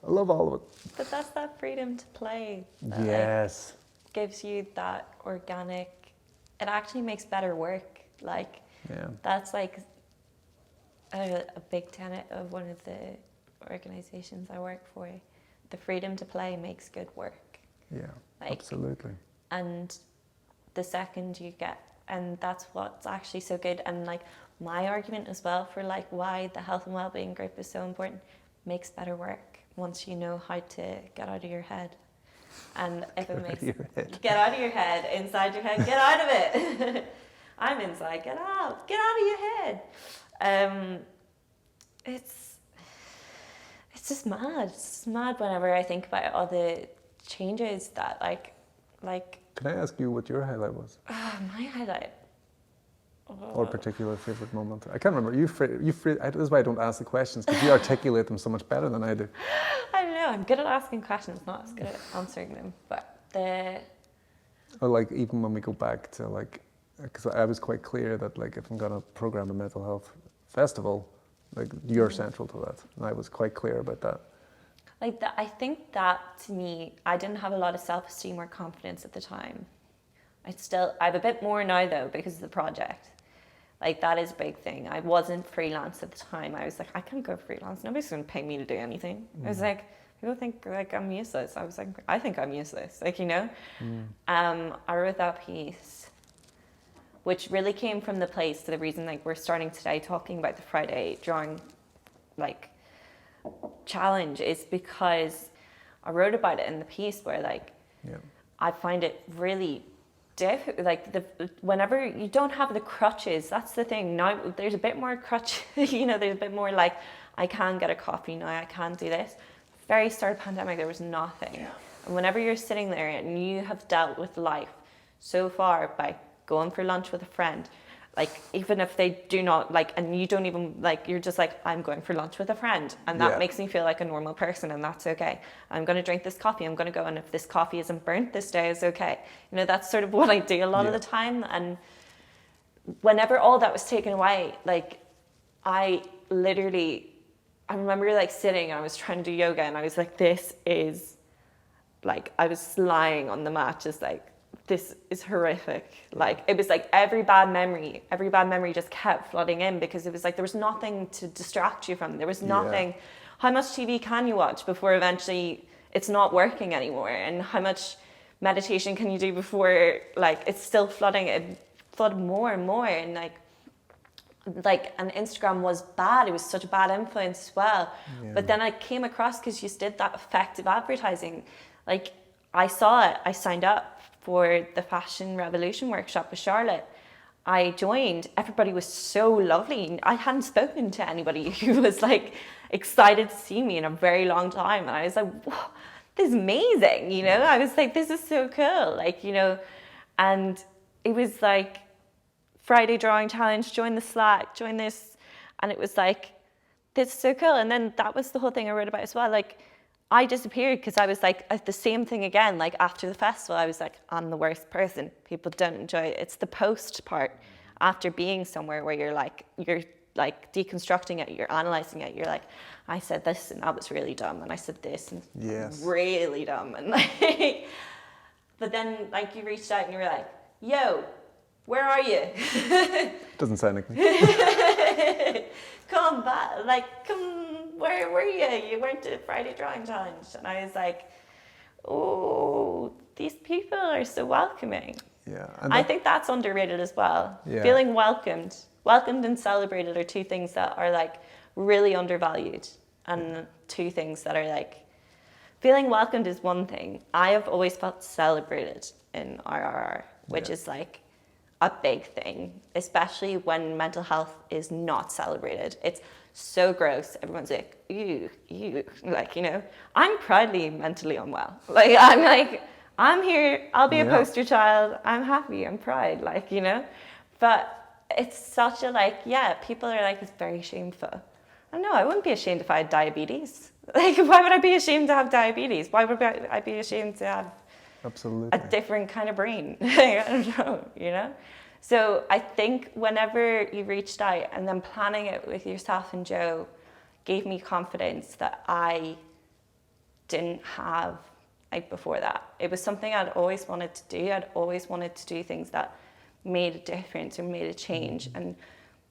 love all of it. But that's that freedom to play. That, yes. like, gives you that organic, it actually makes better work. Like, that's like a big tenet of one of the organizations I work for. The freedom to play makes good work. Yeah, like, absolutely. And the second you get, and that's what's actually so good. And like my argument as well for like why the health and wellbeing group is so important, makes better work once you know how to get out of your head. And if it makes get out of your head, inside your head, get out of it. I'm inside, get out of your head. It's just mad. It's just mad whenever I think about all the changes that like. Can I ask you what your highlight was? My highlight. Or particular favorite moment? I can't remember. This is why I don't ask the questions, because you articulate them so much better than I do. I don't know. I'm good at asking questions, not as good at answering them. But or like even when we go back to like, because I was quite clear that like if I'm going to program a mental health festival, like you're central to that, and I was quite clear about that. Like that, I think that to me, I didn't have a lot of self-esteem or confidence at the time. I have a bit more now though because of the project. Like that is a big thing. I wasn't freelance at the time. I was like, I can't go freelance. Nobody's going to pay me to do anything. I was like, people think like I'm useless. I was like, I think I'm useless. Like, you know, I wrote that piece, which really came from the place to the reason like we're starting today talking about the Friday drawing like challenge is because I wrote about it in the piece where like I find it really difficult. Like whenever you don't have the crutches, that's the thing. Now there's a bit more crutch, you know, there's a bit more like I can get a coffee now, I can do this. Very start of the pandemic, there was nothing. And whenever you're sitting there and you have dealt with life so far by going for lunch with a friend, like even if they do not like, and you don't even like, you're just like, I'm going for lunch with a friend, and that makes me feel like a normal person, and that's okay. I'm going to drink this coffee, I'm going to go, and if this coffee isn't burnt this day, is okay. You know, that's sort of what I do a lot of the time. And whenever all that was taken away, like I remember like sitting and I was trying to do yoga, and I was like, this is like, I was lying on the mat just like, this is horrific. Like it was like every bad memory just kept flooding in, because it was like there was nothing to distract you from. There was nothing. How much TV can you watch before eventually it's not working anymore? And how much meditation can you do before like it's still flooding? It flooded more and more, and and Instagram was bad. It was such a bad influence as well. But then I came across, because you did that effective advertising, like I saw it, I signed up for the Fashion Revolution workshop with Charlotte. I joined, everybody was so lovely. I hadn't spoken to anybody who was like excited to see me in a very long time. And I was like, whoa, this is amazing, you know? I was like, this is so cool, like, you know? And it was like, Friday drawing challenge, join the Slack, join this. And it was like, this is so cool. And then that was the whole thing I wrote about as well. Like, I disappeared because I was like, the same thing again. Like, after the festival, I was like, I'm the worst person. People don't enjoy it. It's the post part after being somewhere where you're like deconstructing it, you're analyzing it. You're like, I said this and that was really dumb. And I said this and really dumb. And like, but then like you reached out and you were like, yo, where are you? Doesn't sound like me. Come back, like, come, where were you? You weren't at Friday Drawing Challenge. And I was like, oh, these people are so welcoming. Yeah. I think that's underrated as well. Yeah. Feeling welcomed and celebrated are two things that are like really undervalued, and two things that are like, feeling welcomed is one thing. I have always felt celebrated in RRR, which is like a big thing, especially when mental health is not celebrated. It's so gross. Everyone's like, ew, like, you know, I'm proudly mentally unwell. Like, I'm here, I'll be a poster child, I'm happy, I'm proud, like, you know. But it's such a like, people are like, it's very shameful. And no, I wouldn't be ashamed if I had diabetes. Like, why would I be ashamed to have diabetes? Why would I be ashamed to have a different kind of brain? I don't know, you know? So I think whenever you reached out, and then planning it with yourself and Joe gave me confidence that I didn't have like before that. It was something I'd always wanted to do. I'd always wanted to do things that made a difference and made a change and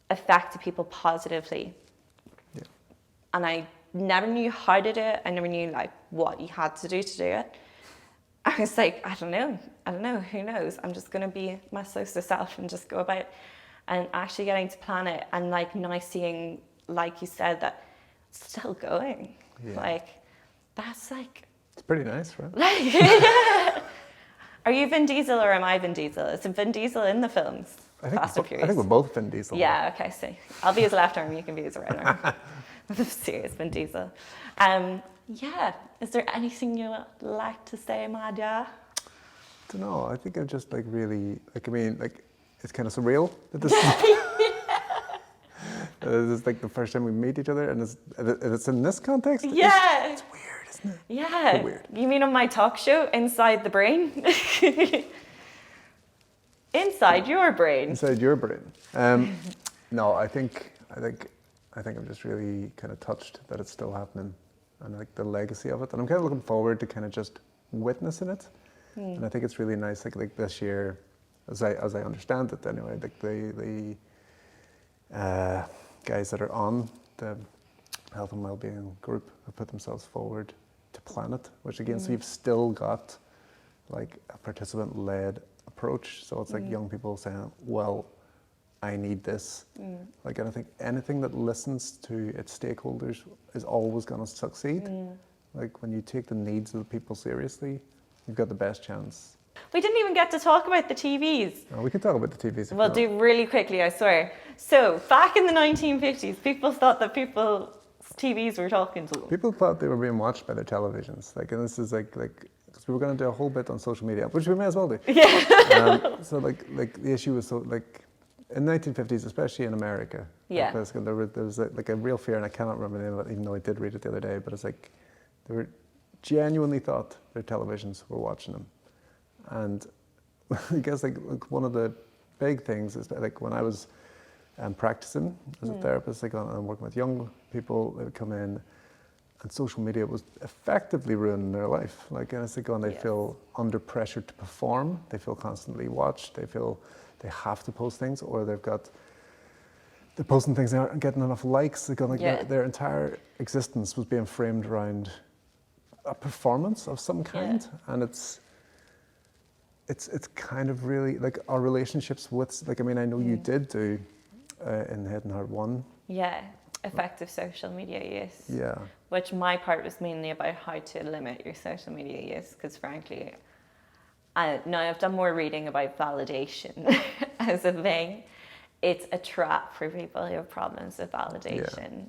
affected people positively. Yeah. And I never knew how to do it. I never knew like what you had to do it. I was like, I don't know, who knows? I'm just going to be my Soso self and just go about it. And actually getting to plan it and like now seeing, like you said, that it's still going. Yeah. Like, that's like... It's pretty nice, right? Like, are you Vin Diesel or am I Vin Diesel? Is it Vin Diesel in the films? I think we're both Vin Diesel. Yeah, okay, so I'll be his left arm, you can be his right arm. Serious Vin Diesel. Yeah, is there anything you would like to say, Madja? I don't know, I think I'm just like really, like, I mean, like, it's kind of surreal that this is like the first time we meet each other, and it's in this context. Yeah. It's weird, isn't it? Yeah. It's weird. You mean on my talk show, Inside the Brain? Inside your brain. Inside your brain. No, I think I'm just really kind of touched that it's still happening, and like the legacy of it. And I'm kind of looking forward to kind of just witnessing it. And I think it's really nice, like this year, as I understand it anyway, like the guys that are on the health and wellbeing group have put themselves forward to plan it, which again, so you've still got like a participant-led approach. So it's like young people saying, well, I need this. Like, and I think anything that listens to its stakeholders is always going to succeed. Like, when you take the needs of the people seriously, you've got the best chance. We didn't even get to talk about the TVs. Oh, we can talk about the TVs. We'll do really quickly, I swear. So, back in the 1950s, people thought that people's TVs were talking to them. People thought they were being watched by their televisions. Like, and this is like, because we were going to do a whole bit on social media, which we may as well do. Yeah. So, like the issue was so, like, in the 1950s, especially in America, yeah, like, there was like a real fear, and I cannot remember the name of it, even though I did read it the other day. But it's like they were genuinely thought their televisions were watching them, and I guess like one of the big things is that, like, when I was practicing as a therapist, like I'm working with young people, they would come in, and social media was effectively ruining their life. Like, and it's like when they feel under pressure to perform, they feel constantly watched, they feel they have to post things, or they're posting things that aren't getting enough likes. They're going, like, their entire existence was being framed around a performance of some kind, and it's kind of really like our relationships with, like, I mean, I know you did do in Head and Heart 1. Yeah, effective social media use. Yeah. Which my part was mainly about how to limit your social media use, because frankly, now I've done more reading about validation as a thing. It's a trap for people who have problems with validation.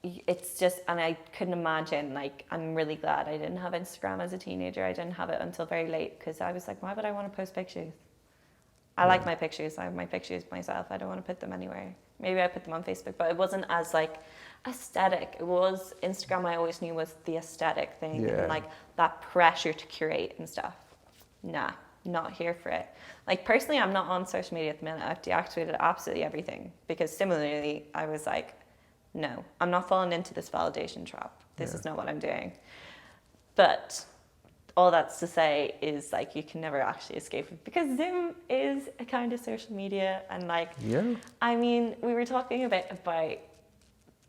It's just, and I couldn't imagine, like, I'm really glad I didn't have Instagram as a teenager. I didn't have it until very late, because I was like, why would I want to post pictures? I like my pictures. I have my pictures myself. I don't want to put them anywhere. Maybe I put them on Facebook, but it wasn't as like aesthetic. It was Instagram. I always knew was the aesthetic thing and like that pressure to curate and stuff. Nah, not here for it. Like personally, I'm not on social media at the minute. I've deactivated absolutely everything because similarly, I was like, no, I'm not falling into this validation trap. This is not what I'm doing. But all that's to say is like you can never actually escape it because Zoom is a kind of social media and like I mean we were talking a bit about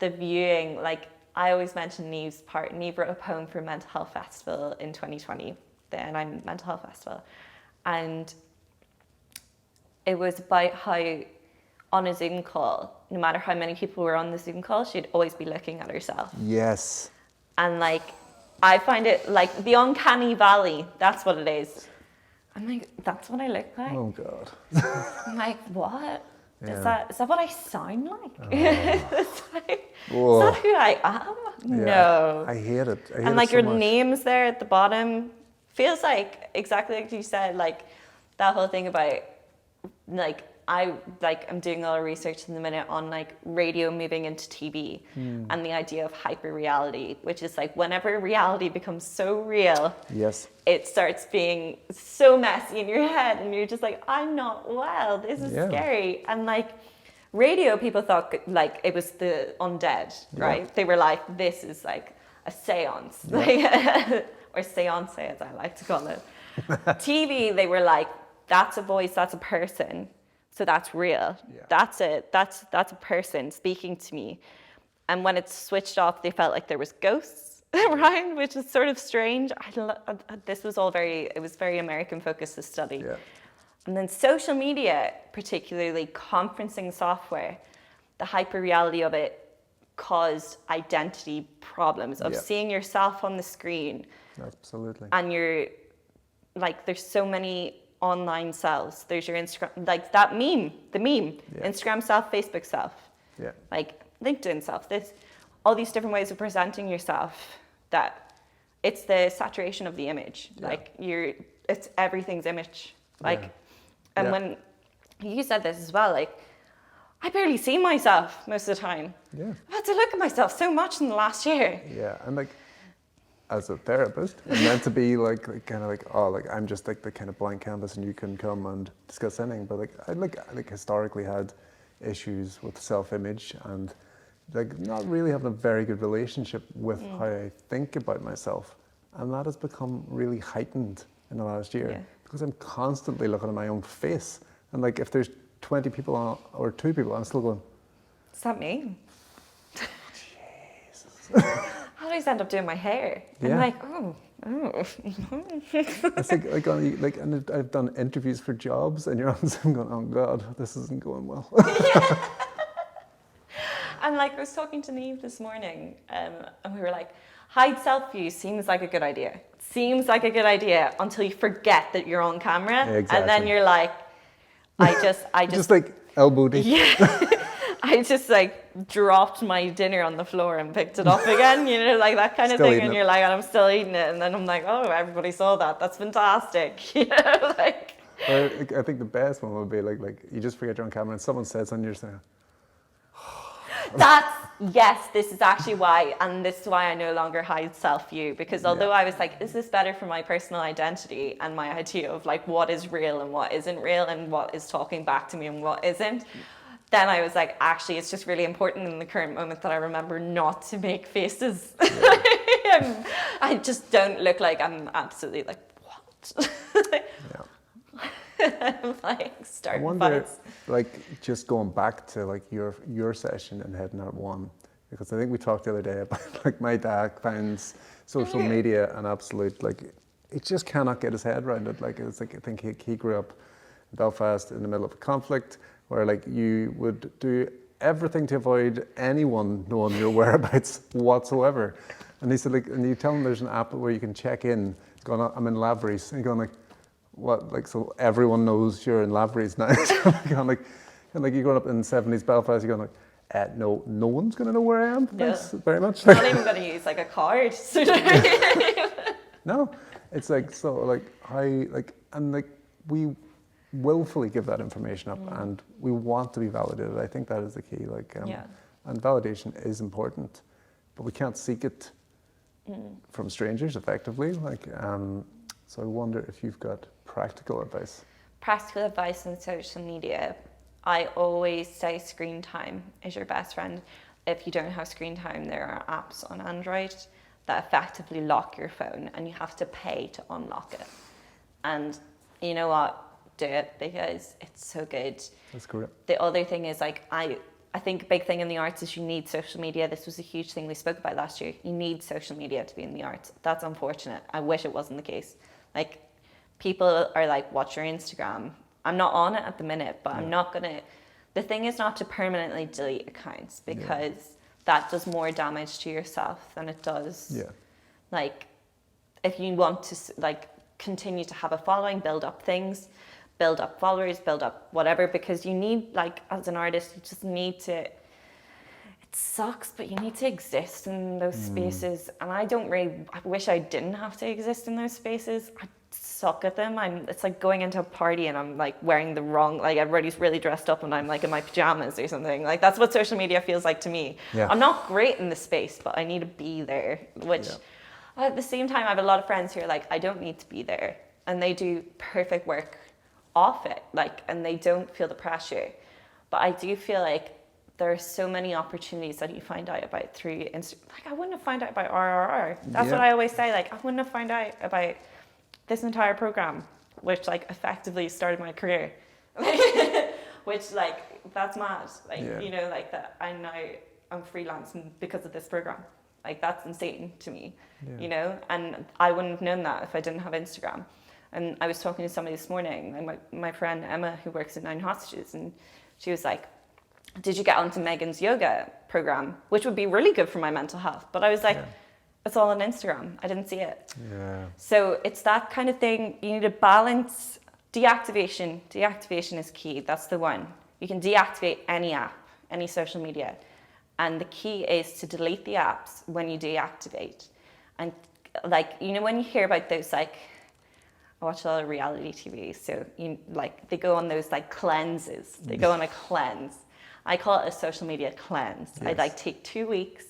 the viewing. Like I always mention Neve's part. Neve wrote a poem for Mental Health Festival in 2020, the NI Mental Health Festival, and it was about how on a Zoom call, no matter how many people were on the Zoom call, she'd always be looking at herself. Yes. And like I find it like the uncanny valley. That's what it is. I'm like, that's what I look like. Oh God. I'm like, what? Yeah. Is that what I sound like? Oh. is that who I am? Yeah. No. I hate it. I hate and like it so your much. name's there at the bottom. Feels like exactly like you said, like that whole thing about like I'm doing a lot of research in the minute on like radio moving into TV and the idea of hyper reality, which is like whenever reality becomes so real, it starts being so messy in your head and you're just like, I'm not well, this is scary. And like radio, people thought like it was the undead, right? They were like, this is like a seance, like, or seance as I like to call it. TV, they were like, that's a voice, that's a person. So that's real. Yeah. That's it. That's a person speaking to me. And when it's switched off, they felt like there was ghosts around, which is sort of strange. This was all it was very American focused, this study. Yeah. And then social media, particularly conferencing software, the hyper reality of it caused identity problems of seeing yourself on the screen. Absolutely. And you're like, there's so many online selves. There's your Instagram, like that meme, Instagram self, Facebook self, like LinkedIn self, all these different ways of presenting yourself, that it's the saturation of the image. Like it's everything's image. Like, and when you said this as well, like I barely see myself most of the time. Yeah. I've had to look at myself so much in the last year. Yeah, and like, as a therapist, I'm meant to be like kind of like, oh, like I'm just like the kind of blank canvas and you can come and discuss anything. But like I like historically had issues with self-image and like not really having a very good relationship with how I think about myself. And that has become really heightened in the last year because I'm constantly looking at my own face. And like if there's 20 people on, or 2 people, I'm still going, is that me? Jesus. How do I end up doing my hair? I'm like, oh. It's like, and I've done interviews for jobs, and you're on Zoom going, oh God, this isn't going well. And like, I was talking to Neve this morning, and we were like, hide self-view seems like a good idea. Seems like a good idea until you forget that you're on camera, and then you're like, I just like elbow deep. Yeah. I just like dropped my dinner on the floor and picked it up again, you know, like that kind of thing. And you're like, and I'm still eating it. And then I'm like, oh, everybody saw that. That's fantastic. You know, like. Or I think the best one would be like you just forget you're on camera and someone says something, you're saying. This is actually why, and this is why I no longer hide self-view, because although I was like, is this better for my personal identity and my idea of like what is real and what isn't real and what is talking back to me and what isn't, then I was like, actually, it's just really important in the current moment that I remember not to make faces. I just don't look like I'm absolutely like, what? I'm like starting I wonder, fights. like, just going back to like your session and heading out one, because I think we talked the other day about like my dad finds social media an absolute, like, he just cannot get his head around it. Like, it's like, I think he grew up in Belfast in the middle of a conflict where like you would do everything to avoid anyone knowing your whereabouts whatsoever. And he said, like, and you tell him there's an app where you can check in, going, I'm in Lavery's, and you're going like, what, like, so everyone knows you're in Lavery's now. And like you're growing up in 70s Belfast, you're going like, no one's going to know where I am. Thanks very much. Not even going to use like a card. No, it's like, so like, how, like, and like we willfully give that information up, and we want to be validated. I think that is the key. And validation is important, but we can't seek it from strangers effectively. So I wonder if you've got practical advice. Practical advice on social media. I always say screen time is your best friend. If you don't have screen time, there are apps on Android that effectively lock your phone, and you have to pay to unlock it. And you know what? Do it, because it's so good. That's correct. The other thing is I think a big thing in the arts is you need social media. This was a huge thing we spoke about last year. You need social media to be in the arts. That's unfortunate. I wish it wasn't the case. People are like, what's your Instagram? I'm not on it at the minute, but I'm not gonna. The thing is not to permanently delete accounts, because that does more damage to yourself than it does. Yeah. If you want to continue to have a following, build up things, build up followers, build up whatever, because you need, as an artist, you just need to, it sucks, but you need to exist in those spaces. And I wish I didn't have to exist in those spaces. I suck at them. It's like going into a party and I'm wearing the wrong, everybody's really dressed up and I'm in my pajamas or something. That's what social media feels like to me. Yeah. I'm not great in the space, but I need to be there, which at the same time, I have a lot of friends who are I don't need to be there. And they do perfect work off it, and they don't feel the pressure. But I do feel there are so many opportunities that you find out about through Instagram. I wouldn't have found out about RRR. That's what I always say. I wouldn't have found out about this entire program, which effectively started my career. Which that's mad. That I now I'm freelancing because of this program. That's insane to me. Yeah. And I wouldn't have known that if I didn't have Instagram. And I was talking to somebody this morning, my friend Emma, who works at 9 Hostages, and she was like, did you get onto Megan's yoga program? Which would be really good for my mental health. But I was like, it's all on Instagram. I didn't see it. Yeah. So it's that kind of thing. You need to balance deactivation. Deactivation is key. That's the one. You can deactivate any app, any social media. And the key is to delete the apps when you deactivate. And when you hear about those I watch a lot of reality TV, so they go on those cleanses. They go on a cleanse. I call it a social media cleanse. Yes. I take 2 weeks,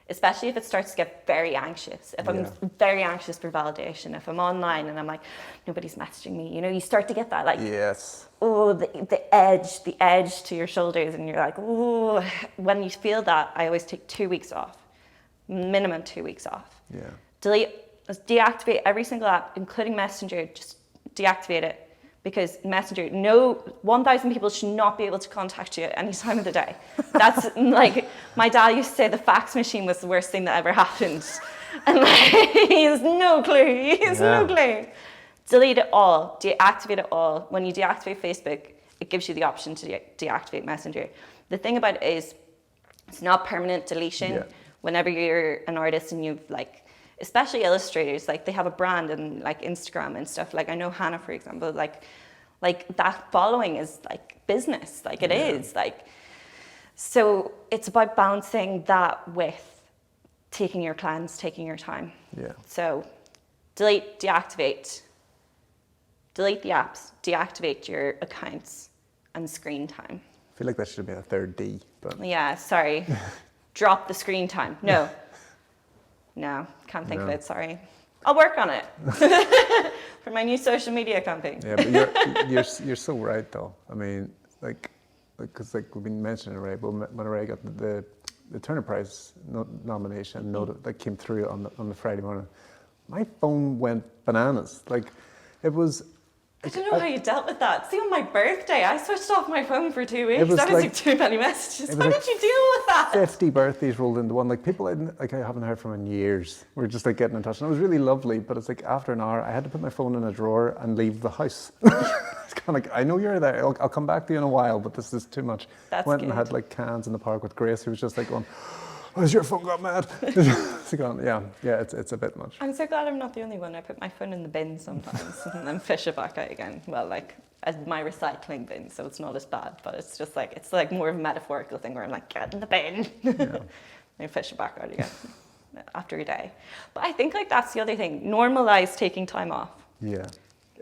especially if it starts to get very anxious. If I'm very anxious for validation, if I'm online and I'm nobody's messaging me, you start to get that yes. Oh, the edge to your shoulders, and you're oh. When you feel that, I always take 2 weeks off, minimum 2 weeks off. Yeah. Deactivate every single app, including Messenger. Just deactivate it, because Messenger, 1,000 people should not be able to contact you at any time of the day. That's my dad used to say the fax machine was the worst thing that ever happened. And he has no clue. He has no clue. Delete it all. Deactivate it all. When you deactivate Facebook, it gives you the option to deactivate Messenger. The thing about it is, it's not permanent deletion. Yeah. Whenever you're an artist and you've especially illustrators, they have a brand and Instagram and stuff. I know Hannah, for example, that following is business, it is. So it's about balancing that with taking your cleanse, taking your time. Yeah. So delete, deactivate. Delete the apps, deactivate your accounts, and screen time. I feel that should have been a third D, but. Yeah, sorry. Drop the screen time. No, can't think of it, sorry. I'll work on it for my new social media campaign. Yeah, but you're so right though. I mean, because we've been mentioning it, right? But whenever I got the Turner Prize nomination that came through on the Friday morning, my phone went bananas. It was. I don't know how you dealt with that. See, on my birthday, I switched off my phone for 2 weeks. That was too many messages. How did you deal with that? 50 birthdays rolled into one. People I haven't heard from in years. We're just getting in touch, and it was really lovely. But it's after an hour, I had to put my phone in a drawer and leave the house. It's kind of I know you're there. I'll come back to you in a while, but this is too much. Went good. And had cans in the park with Grace, who was just going, has your phone got mad? It's a bit much. I'm so glad I'm not the only one. I put my phone in the bin sometimes and then fish it back out again. Well, as my recycling bin, so it's not as bad. But it's just it's more of a metaphorical thing where I'm get in the bin. Yeah. And fish it back out again after a day. But I think that's the other thing. Normalize taking time off. Yeah.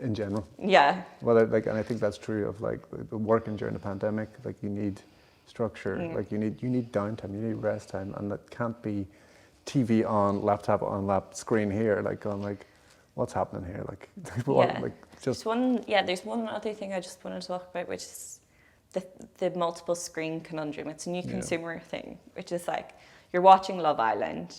in general. Yeah. Well, like, and I think that's true of like the working during the pandemic. Like you need structure, like you need downtime, you need rest time, and that can't be TV on, laptop on, screen here, like going like, what's happening here? Like, like just there's one other thing I just wanted to talk about, which is the multiple screen conundrum. It's a new consumer thing, which is like you're watching Love Island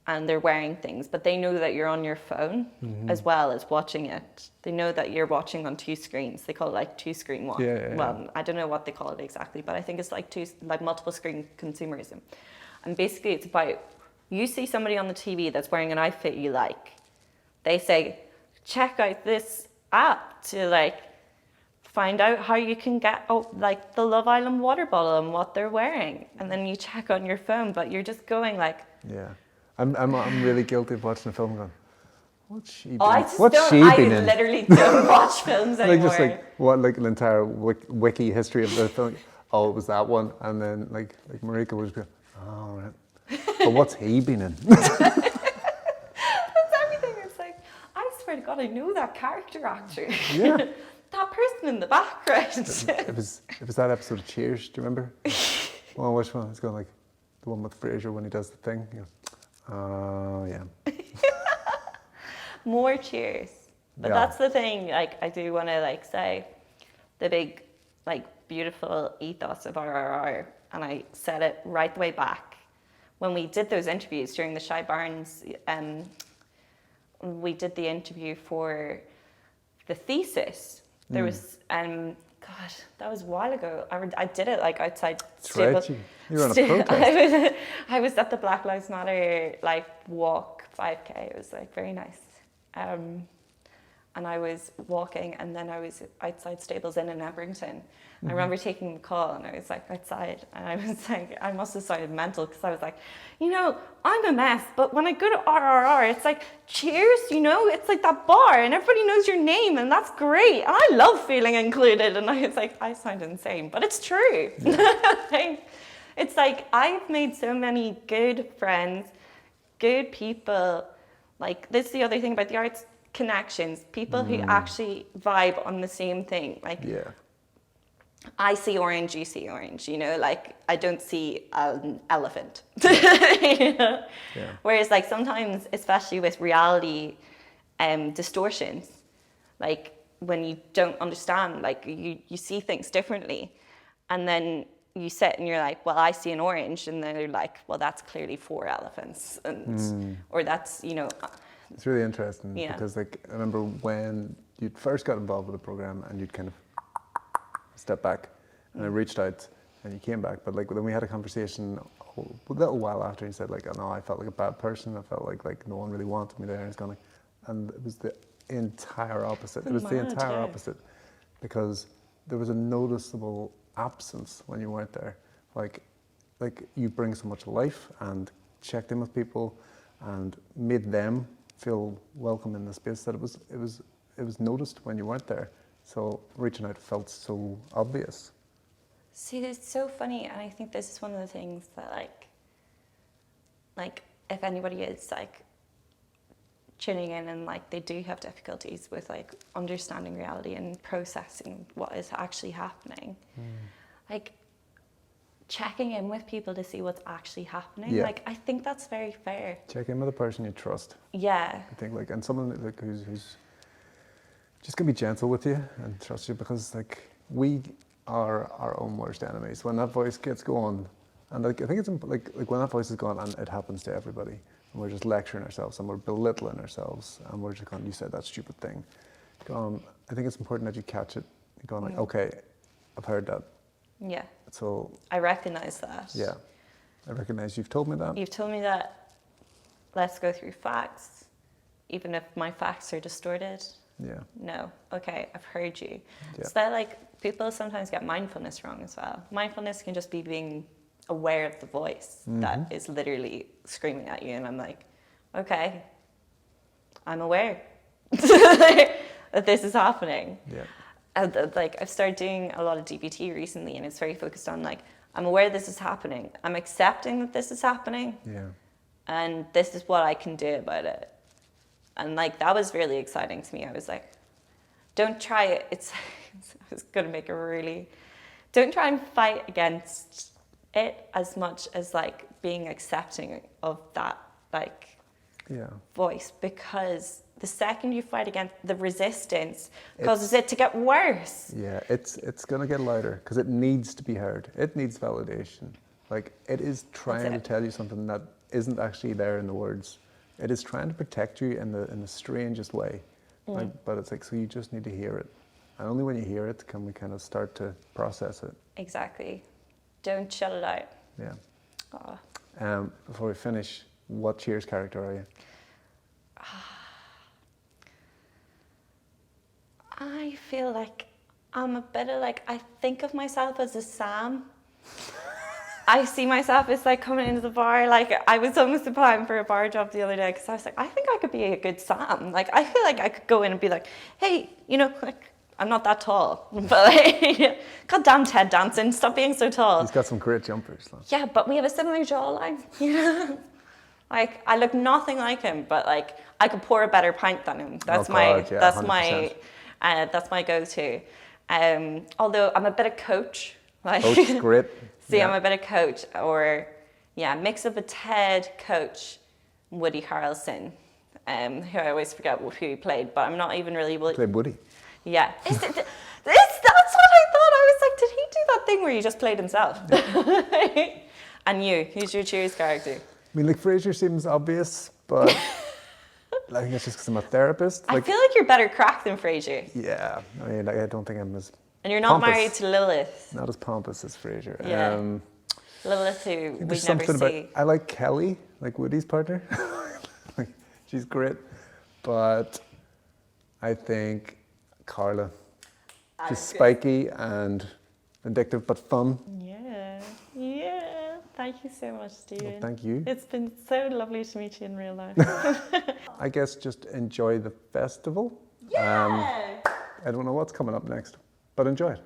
and they're wearing things, but they know that you're on your phone as well as watching it. They know that you're watching on two screens. They call it like two screen one. Well, I don't know what they call it exactly, but I think it's like multiple screen consumerism. And basically it's about, you see somebody on the TV that's wearing an outfit you like. They say, check out this app to like find out how you can get like the Love Island water bottle and what they're wearing. And then you check on your phone, but you're just going like, yeah. I'm really guilty of watching a film going, what's she been, I literally don't watch films anymore. Like just like what, like an entire wiki history of the film. Oh, it was that one, and then like Marika would just go, oh right. But what's he been in? That's everything. It's like, I swear to God, I know that character actor. Yeah. That person in the background. It was that episode of Cheers. Do you remember? Well, which one? It's going like the one with Fraser when he does the thing. You know, oh yeah. More Cheers. But that's the thing. Like I do want to like say, the big, like beautiful ethos of RRR, and I said it right the way back when we did those interviews during the Shy Barnes. We did the interview for the thesis. There was God, that was a while ago. I did it like outside. Right. You were on a protest. I was at the Black Lives Matter like walk 5K. It was like very nice. And I was walking, and then I was outside Stables Inn in Ebrington. I remember taking the call, and I was like outside, and I was like, I must have sounded mental because I was like, you know, I'm a mess, but when I go to RRR, it's like Cheers, you know, it's like that bar, and everybody knows your name, and that's great. And I love feeling included. And I was like, I sound insane, but it's true. Yeah. It's like I've made so many good friends, good people. Like this is the other thing about the arts. Connections, people who actually vibe on the same thing. Like, I see orange, you see orange, you know, like I don't see an elephant. You know? Whereas like sometimes, especially with reality distortions, like when you don't understand, like you see things differently, and then you sit and you're like, well, I see an orange, and then they're like, well, that's clearly 4 elephants, and or that's, you know. It's really interesting because like I remember when you first got involved with the program and you'd kind of step back, and I reached out and you came back, but like then we had a conversation a little while after, and you said like, oh no, I felt like a bad person. I felt like no one really wanted me there, and it's going like, and it was the entire opposite. It was the entire opposite, because there was a noticeable absence when you weren't there. Like you bring so much life and checked in with people and made them feel welcome in the space that it was noticed when you weren't there. So reaching out felt so obvious. See, it's so funny, and I think this is one of the things that like if anybody is like tuning in and like they do have difficulties with like understanding reality and processing what is actually happening, like checking in with people to see what's actually happening. Like I think that's very fair. Check in with a person you trust. Yeah. I think like, and someone like who's just gonna be gentle with you and trust you, because like we are our own worst enemies. When that voice gets going, and like I think it's like when that voice is going, and it happens to everybody, and we're just lecturing ourselves and we're belittling ourselves, and we're just going, you said that stupid thing. I think it's important that you catch it. You're going like, okay, I've heard that. Yeah. So I recognize that. Yeah. I recognize you've told me that. You've told me that. Let's go through facts, even if my facts are distorted. Yeah. No. Okay, I've heard you. Yeah. So that like people sometimes get mindfulness wrong as well. Mindfulness can just be being aware of the voice that is literally screaming at you, and I'm like, okay, I'm aware that this is happening. Yeah. Like I've started doing a lot of DBT recently, and it's very focused on like, I'm aware this is happening. I'm accepting that this is happening. Yeah. And this is what I can do about it. And like, that was really exciting to me. I was like, don't try it. It's going to make it really. Don't try and fight against it as much as like being accepting of that like voice, because the second you fight against the resistance causes it to get worse. Yeah, it's going to get louder because it needs to be heard. It needs validation. Like it is trying to tell you something that isn't actually there in the words. It is trying to protect you in the strangest way. Like, but it's like, so you just need to hear it. And only when you hear it can we kind of start to process it. Exactly. Don't shut it out. Yeah. Before we finish, what Cheers character are you? I feel like I'm a bit of like, I think of myself as a Sam. I see myself as like coming into the bar, like I was almost applying for a bar job the other day because I was like, I think I could be a good Sam. Like I feel like I could go in and be like, hey, you know, like I'm not that tall, but like, goddamn Ted Danson, stop being so tall. He's got some great jumpers. Though. Yeah, but we have a similar jawline, you know? Like I look nothing like him, but like I could pour a better pint than him. That's that's 100%. That's my go-to. Although I'm a bit of Coach. Like, Coach is great. See, I'm a bit of Coach, or mix of a Ted, Coach, Woody Harrelson, who I always forget who he played, but I'm not even really. Played Woody. Yeah, that's what I thought. I was like, did he do that thing where he just played himself? Yeah. And you, who's your Cheers character? I mean, like Frasier seems obvious, but I think it's just because I'm a therapist. I feel like you're better crack than Frasier. Yeah, I mean, I don't think I'm as. And you're not pompous. Married to Lilith. Not as pompous as Frasier. Yeah. Lilith, who we never see. I like Kelly, like Woody's partner. Like, she's great. But I think Carla. She's spiky and addictive, but fun. Yeah. Thank you so much, Stephen. Well, thank you. It's been so lovely to meet you in real life. I guess just enjoy the festival. Yeah! I don't know what's coming up next, but enjoy it.